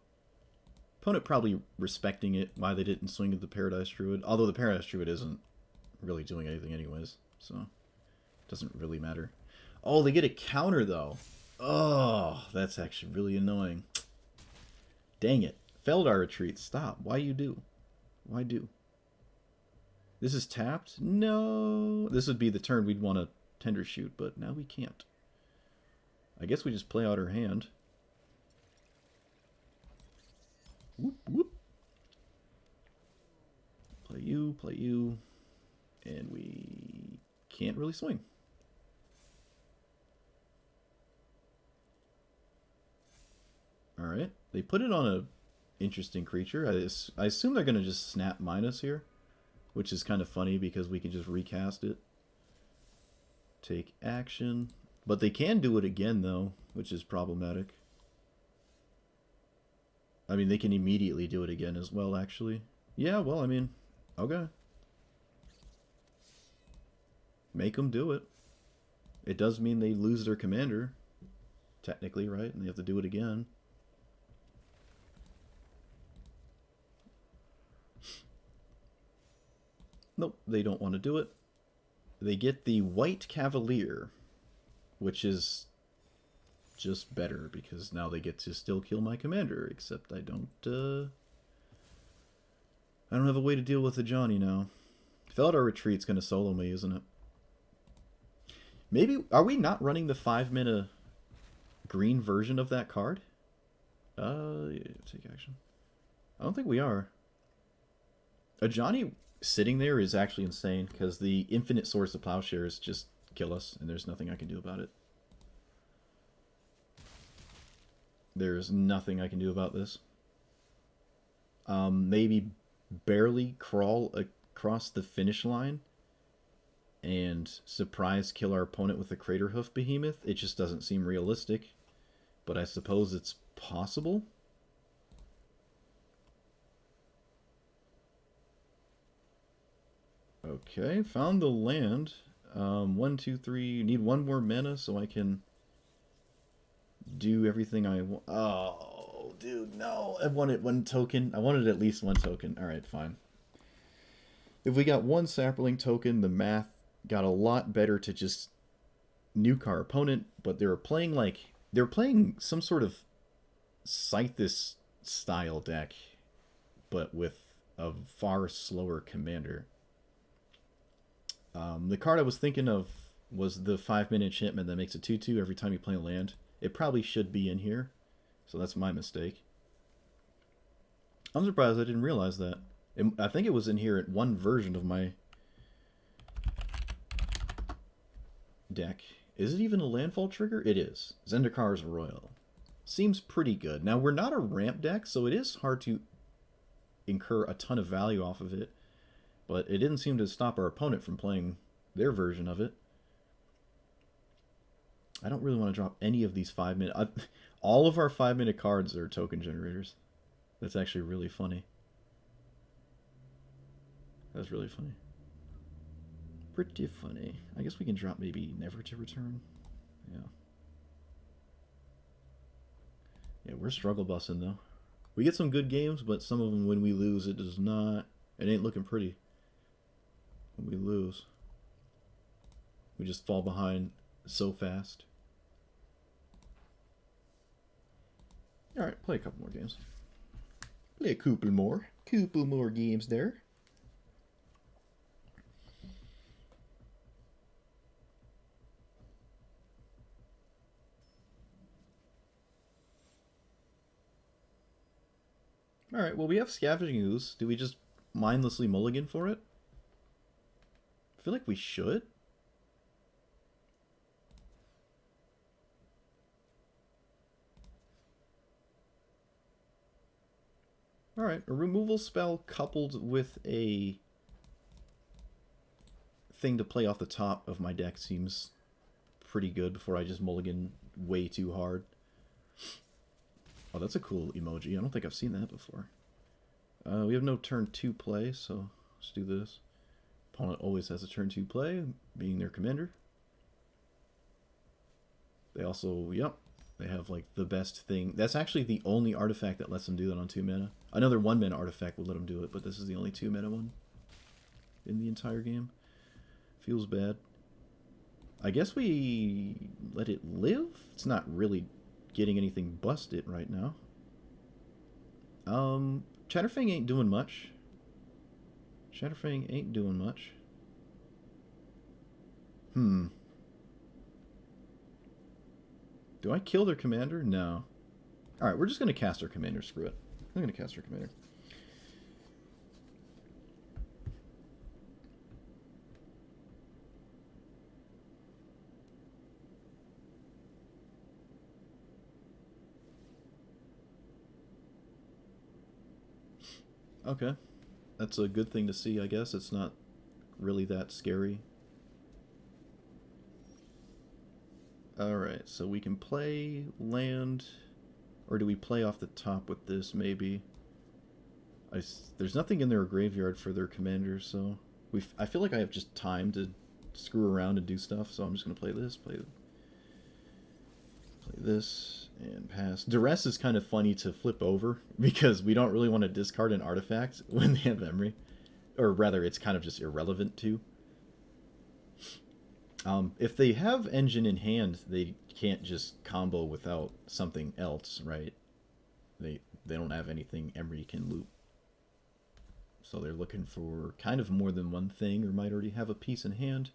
Opponent probably respecting it, why they didn't swing at the Paradise Druid. Although the Paradise Druid isn't really doing anything anyways, so it doesn't really matter. Oh, they get a counter, though. Oh, that's actually really annoying. Dang it. Feldar Retreat, stop. Why you do? Why do? This is tapped? No. This would be the turn we'd want to Tendershoot, but now we can't. I guess we just play out our hand. you, and we can't really swing. Alright, they put it on a interesting creature. I assume they're going to just snap minus here, which is kind of funny because we can just recast it. Take action. But they can do it again, though, which is problematic. I mean, they can immediately do it again as well, actually. Yeah, well, I mean, okay. Make them do it. It does mean they lose their commander, technically, right? And they have to do it again. Nope, they don't want to do it. They get the White Cavalier, which is just better because now they get to still kill my commander, except I don't have a way to deal with the Johnny now. Felidar Retreat's going to solo me, isn't it? Maybe, are we not running the 5-mana green version of that card? Yeah, take action. I don't think we are. A Johnny sitting there is actually insane because the infinite source of plowshares just kill us and there's nothing I can do about it. There's nothing I can do about this. Maybe barely crawl across the finish line and surprise kill our opponent with a Craterhoof Behemoth. It just doesn't seem realistic, but I suppose it's possible. Okay, found the land. 1, 2, 3. Need one more mana so I can do everything I want. Oh, dude, no. I wanted one token. I wanted at least one token. Alright, fine. If we got one Sapling token, the math got a lot better to just nuke our opponent, but they were playing some sort of Scythus style deck, but with a far slower commander. The card I was thinking of was the 5-minute enchantment that makes a 2/2 every time you play a land. It probably should be in here, so that's my mistake. I'm surprised I didn't realize that. I think it was in here at one version of my deck. Is it even a landfall trigger? It is. Zendikar's Royal. Seems pretty good. Now, we're not a ramp deck, so it is hard to incur a ton of value off of it. But it didn't seem to stop our opponent from playing their version of it. I don't really want to drop any of these 5-minute... all of our 5-minute cards are token generators. That's actually really funny. That's really funny. Pretty funny. I guess we can drop maybe Never to Return. Yeah. Yeah, we're struggle bussing though. We get some good games, but some of them when we lose, it does not... it ain't looking pretty. When we lose, we just fall behind so fast. Alright, play a couple more games. Play a couple more. Couple more games there. Alright, well we have Scavenging Ooze. Do we just mindlessly mulligan for it? I feel like we should. Alright, a removal spell coupled with a thing to play off the top of my deck seems pretty good before I just mulligan way too hard. Oh, that's a cool emoji. I don't think I've seen that before. We have no turn 2 play, so let's do this. Opponent always has a turn 2 play, being their commander. They also, yep, they have like the best thing. That's actually the only artifact that lets them do that on 2 mana. Another 1 mana artifact would let them do it, but this is the only 2 mana one in the entire game. Feels bad. I guess we let it live? It's not really getting anything busted right now. Chatterfang ain't doing much. Chatterfang ain't doing much. Do I kill their commander? No. Alright, we're just going to cast our commander. Screw it. I'm going to cast our commander. Okay. That's a good thing to see, I guess. It's not really that scary. Alright, so we can play land... Or do we play off the top with this, maybe? There's nothing in their graveyard for their commanders, so... I feel like I have just time to screw around and do stuff, so I'm just going to play this, play this, and pass. Duress is kind of funny to flip over, because we don't really want to discard an artifact when they have Emery. Or rather, it's kind of just irrelevant, too. If they have Engine in hand, they can't just combo without something else, right? They don't have anything Emery can loop. So they're looking for kind of more than one thing, or might already have a piece in hand.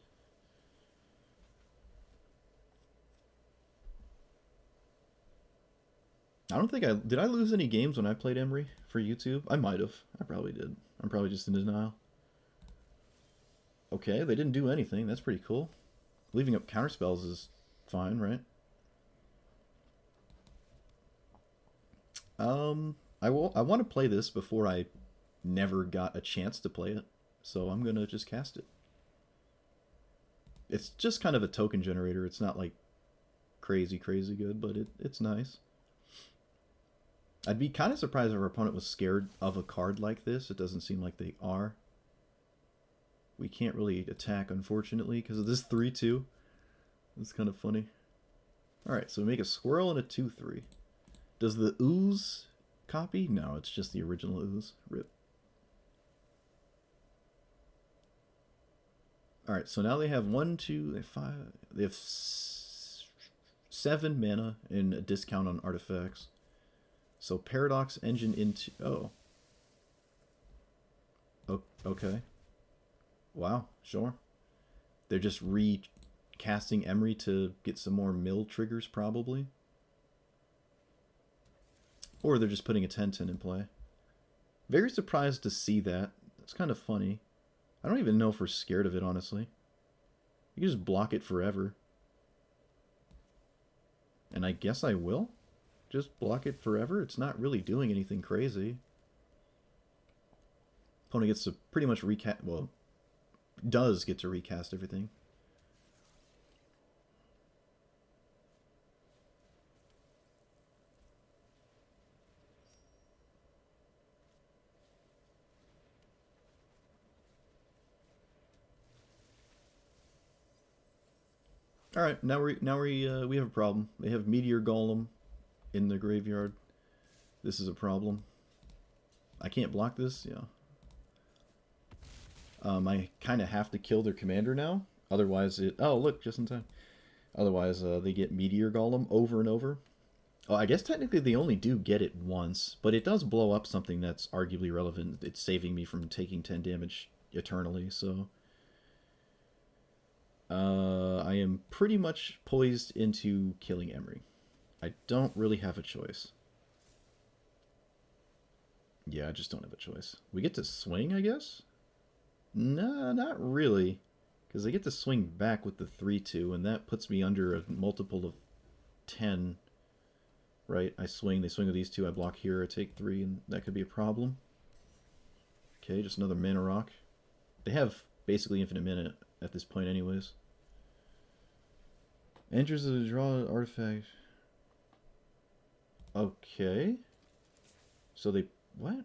I don't think did I lose any games when I played Emery for YouTube? I might have. I probably did. I'm probably just in denial. Okay, they didn't do anything. That's pretty cool. Leaving up counterspells is fine, right? I want to play this before I never got a chance to play it, so I'm gonna just cast it. It's just kind of a token generator. It's not like crazy good, but it's nice. I'd be kind of surprised if our opponent was scared of a card like this. It doesn't seem like they are. We can't really attack, unfortunately, because of this 3-2. It's kind of funny. Alright, so we make a Squirrel and a 2-3. Does the Ooze copy? No, it's just the original Ooze. Rip. Alright, so now they have 1, 2, they have 5. They have 7 mana and a discount on artifacts. So Paradox Engine into... Oh. Okay. Wow, sure. They're just recasting Emery to get some more mill triggers, probably. Or they're just putting a 10-10 in play. Very surprised to see that. That's kind of funny. I don't even know if we're scared of it, honestly. You can just block it forever. And I guess I will. Just block it forever. It's not really doing anything crazy. Opponent gets to pretty much recast... Well, does get to recast everything. All right, now we have a problem. They have Meteor Golem in the graveyard. This is a problem. I can't block this. Yeah. I kind of have to kill their commander now. Otherwise, oh look, just in time. Otherwise, they get Meteor Golem over and over. Oh, I guess technically they only do get it once, but it does blow up something that's arguably relevant. It's saving me from taking 10 damage eternally, so... I am pretty much poised into killing Emery. I don't really have a choice. Yeah, I just don't have a choice. We get to swing, I guess? Nah, not really. Because they get to swing back with the 3-2, and that puts me under a multiple of 10. Right, I swing, they swing with these two, I block here, I take 3, and that could be a problem. Okay, just another mana rock. They have basically infinite mana at this point anyways. Enters a draw artifact. Okay. So they... What?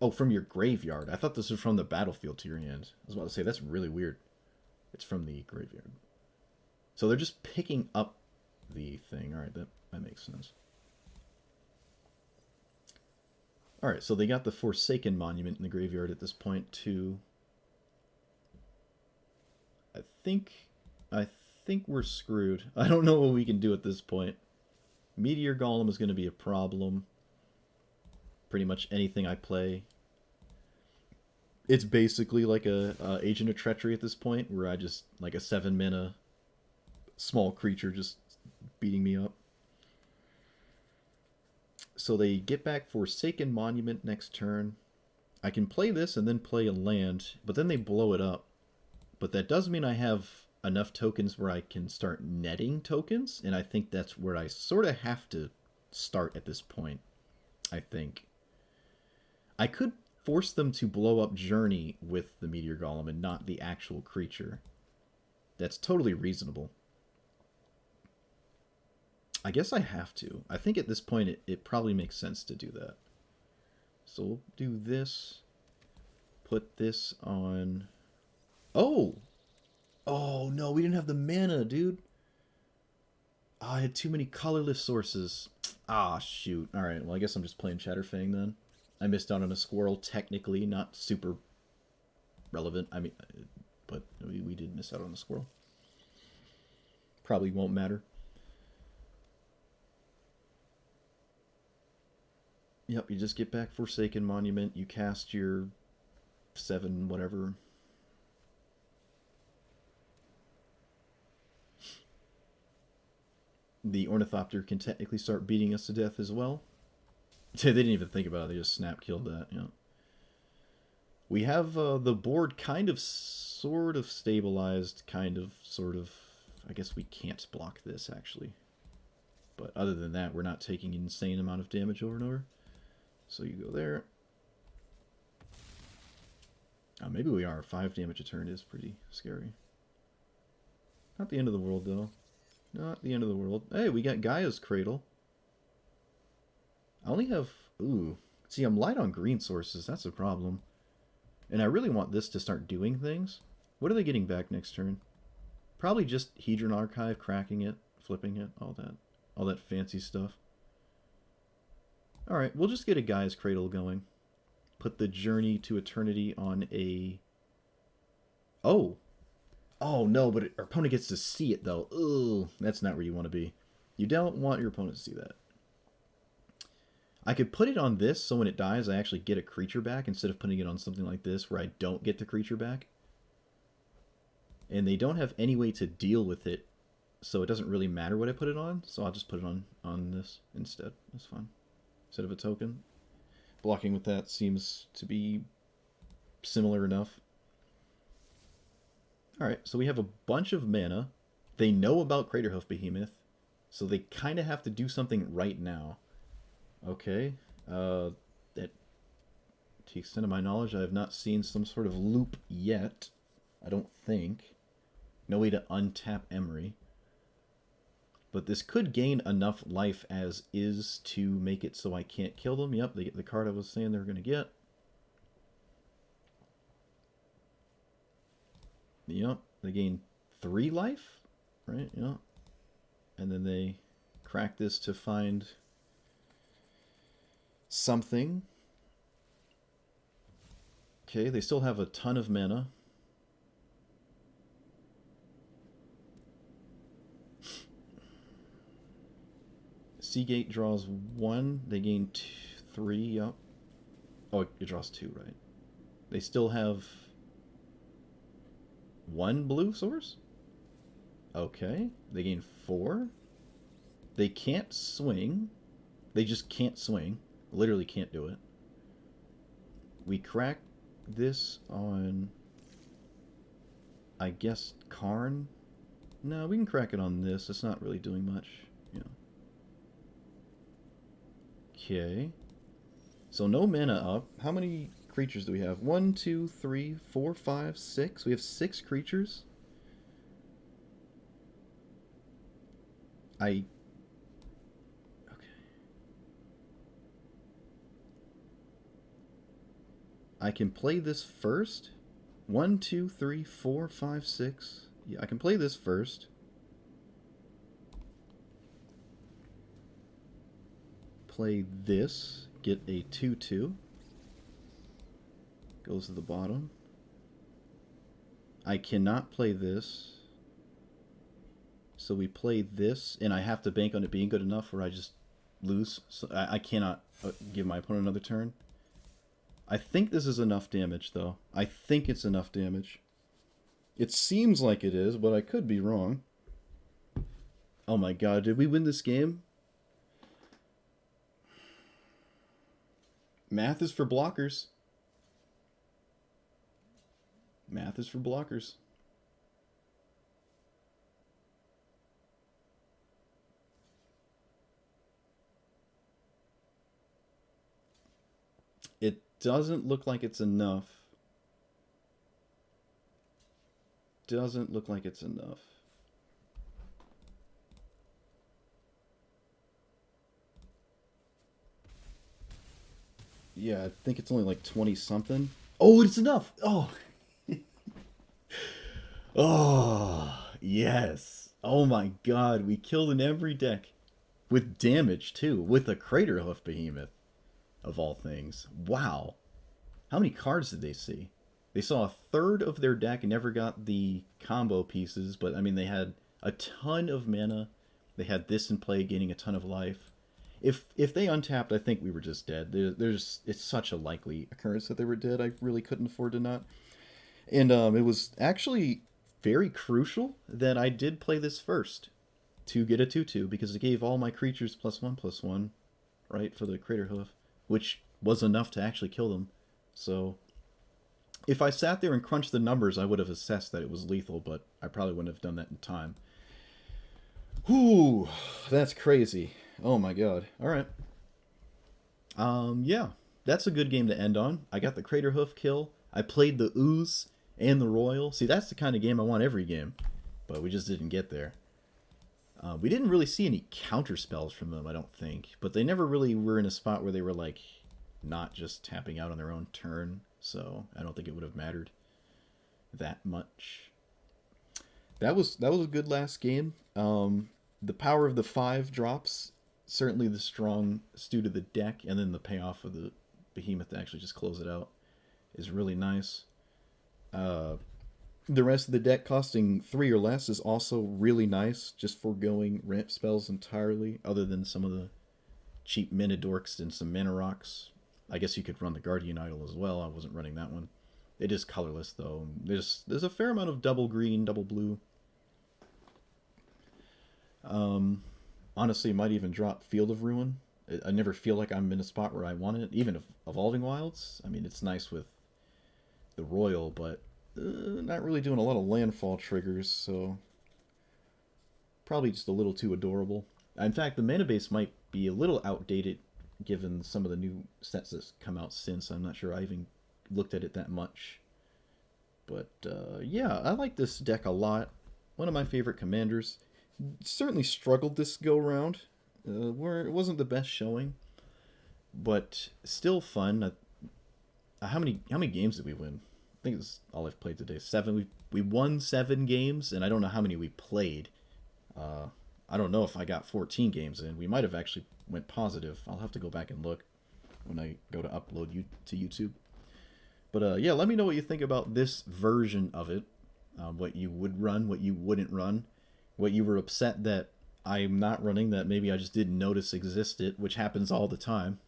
Oh, from your graveyard. I thought this was from the battlefield to your hand. I was about to say, that's really weird. It's from the graveyard. So they're just picking up the thing. Alright, that makes sense. Alright, so they got the Forsaken Monument in the graveyard at this point, too. I think we're screwed. I don't know what we can do at this point. Meteor Golem is going to be a problem. Pretty much anything I play. It's basically like a Agent of Treachery at this point, where I just, like a 7 mana small creature just beating me up. So they get back Forsaken Monument next turn. I can play this and then play a land, but then they blow it up. But that does mean I have enough tokens where I can start netting tokens, and I think that's where I sort of have to start at this point, I think. I could force them to blow up Journey with the Meteor Golem and not the actual creature. That's totally reasonable. I guess I have to. I think at this point it probably makes sense to do that. So we'll do this. Put this on... Oh! Oh, no, we didn't have the mana, dude. Oh, I had too many colorless sources. Ah, shoot. Alright, well, I guess I'm just playing Chatterfang then. I missed out on a Squirrel, technically. Not super relevant. I mean, but we did miss out on a Squirrel. Probably won't matter. Yep, you just get back Forsaken Monument. You cast your 7 whatever. The Ornithopter can technically start beating us to death as well. They didn't even think about it. They just snap killed that. Yeah. We have the board kind of, sort of stabilized. Kind of, sort of. I guess we can't block this actually. But other than that, we're not taking an insane amount of damage over and over. So you go there. Oh, maybe we are. 5 damage a turn is pretty scary. Not the end of the world, though. Not the end of the world. Hey, we got Gaia's Cradle. I only have... Ooh. See, I'm light on green sources. That's a problem. And I really want this to start doing things. What are they getting back next turn? Probably just Hedron Archive, cracking it, flipping it, all that fancy stuff. Alright, we'll just get a Gaia's Cradle going. Put the Journey to Eternity on a... Oh! Oh, no, but our opponent gets to see it, though. Ugh, that's not where you want to be. You don't want your opponent to see that. I could put it on this, so when it dies, I actually get a creature back, instead of putting it on something like this, where I don't get the creature back. And they don't have any way to deal with it, so it doesn't really matter what I put it on, so I'll just put it on this instead. That's fine. Instead of a token. Blocking with that seems to be similar enough. Alright, so we have a bunch of mana. They know about Craterhoof Behemoth, so they kind of have to do something right now. Okay. That, to the extent of my knowledge, I have not seen some sort of loop yet. I don't think. No way to untap Emery. But this could gain enough life as is to make it so I can't kill them. Yep, they get the card I was saying they were going to get. Yep, they gain 3 life, right? Yep. And then they crack this to find something. Okay, they still have a ton of mana. Seagate draws 1. They gain 3. Yep. Oh, it draws 2, right? They still have 1 blue source? Okay. They gain 4. They can't swing. They just can't swing. Literally can't do it. We crack this on... I guess Karn? No, we can crack it on this. It's not really doing much. Yeah. Okay. So no mana up. How many creatures do we have? 1, 2, 3, 4, 5, 6. We have 6 creatures. Okay. I can play this first. 1, 2, 3, 4, 5, 6. Yeah, I can play this first. Play this. Get a 2/2. Goes to the bottom. I cannot play this. So we play this, and I have to bank on it being good enough where I just lose. So I cannot give my opponent another turn. I think this is enough damage, though. I think it's enough damage. It seems like it is, but I could be wrong. Oh my god, did we win this game? Math is for blockers. Math is for blockers. Doesn't look like it's enough. Doesn't look like it's enough. Yeah, I think it's only like 20 something. Oh, it's enough. Oh. Oh, yes. Oh my god, we killed in every deck. With damage, too. With a Craterhoof Behemoth, of all things. Wow. How many cards did they see? They saw a third of their deck and never got the combo pieces, but I mean, they had a ton of mana. They had this in play, gaining a ton of life. If they untapped, I think we were just dead. It's such a likely occurrence that they were dead. I really couldn't afford to not. And it was actually very crucial that I did play this first to get a 2/2 because it gave all my creatures +1/+1, right, for the Craterhoof, which was enough to actually kill them. So if I sat there and crunched the numbers, I would have assessed that it was lethal, but I probably wouldn't have done that in time. Whew, that's crazy. Oh my god. Alright. Yeah. That's a good game to end on. I got the Craterhoof kill. I played the Ooze and the Royal. See, that's the kind of game I want every game. But we just didn't get there. We didn't really see any counter spells from them, I don't think. But they never really were in a spot where they were, like, not just tapping out on their own turn. So I don't think it would have mattered that much. That was a good last game. The power of the 5 drops, certainly the strong stew to the deck, and then the payoff of the Behemoth to actually just close it out is really nice. The rest of the deck costing 3 or less is also really nice, just foregoing ramp spells entirely, other than some of the cheap mana dorks and some mana rocks. I guess you could run the Guardian Idol as well. I wasn't running that one. It is colorless, though. There's a fair amount of double green, double blue. Honestly, might even drop Field of Ruin. I never feel like I'm in a spot where I want it. Even if Evolving Wilds, I mean, it's nice with the Royal, but not really doing a lot of landfall triggers, so probably just a little too adorable. In fact, the mana base might be a little outdated given some of the new sets that's come out since. I'm not sure I even looked at it that much. But yeah, I like this deck a lot. One of my favorite commanders. Certainly struggled this go round. Where it wasn't the best showing, but still fun. How many games did we win? I think it's all I've played today. 7. We won 7 games, and I don't know how many we played. I don't know if I got 14 games in. We might have actually went positive. I'll have to go back and look when I go to upload you to YouTube. But yeah, let me know what you think about this version of it. What you would run, what you wouldn't run, what you were upset that I'm not running, that maybe I just didn't notice existed, which happens all the time,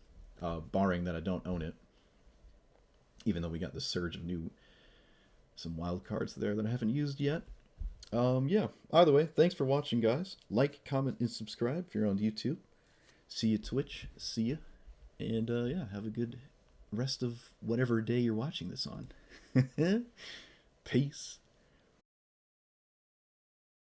barring that I don't own it. Even though we got this surge of some wild cards there that I haven't used yet. Yeah, either way, thanks for watching, guys. Like, comment, and subscribe if you're on YouTube. See you Twitch, see ya. And yeah, have a good rest of whatever day you're watching this on. Peace.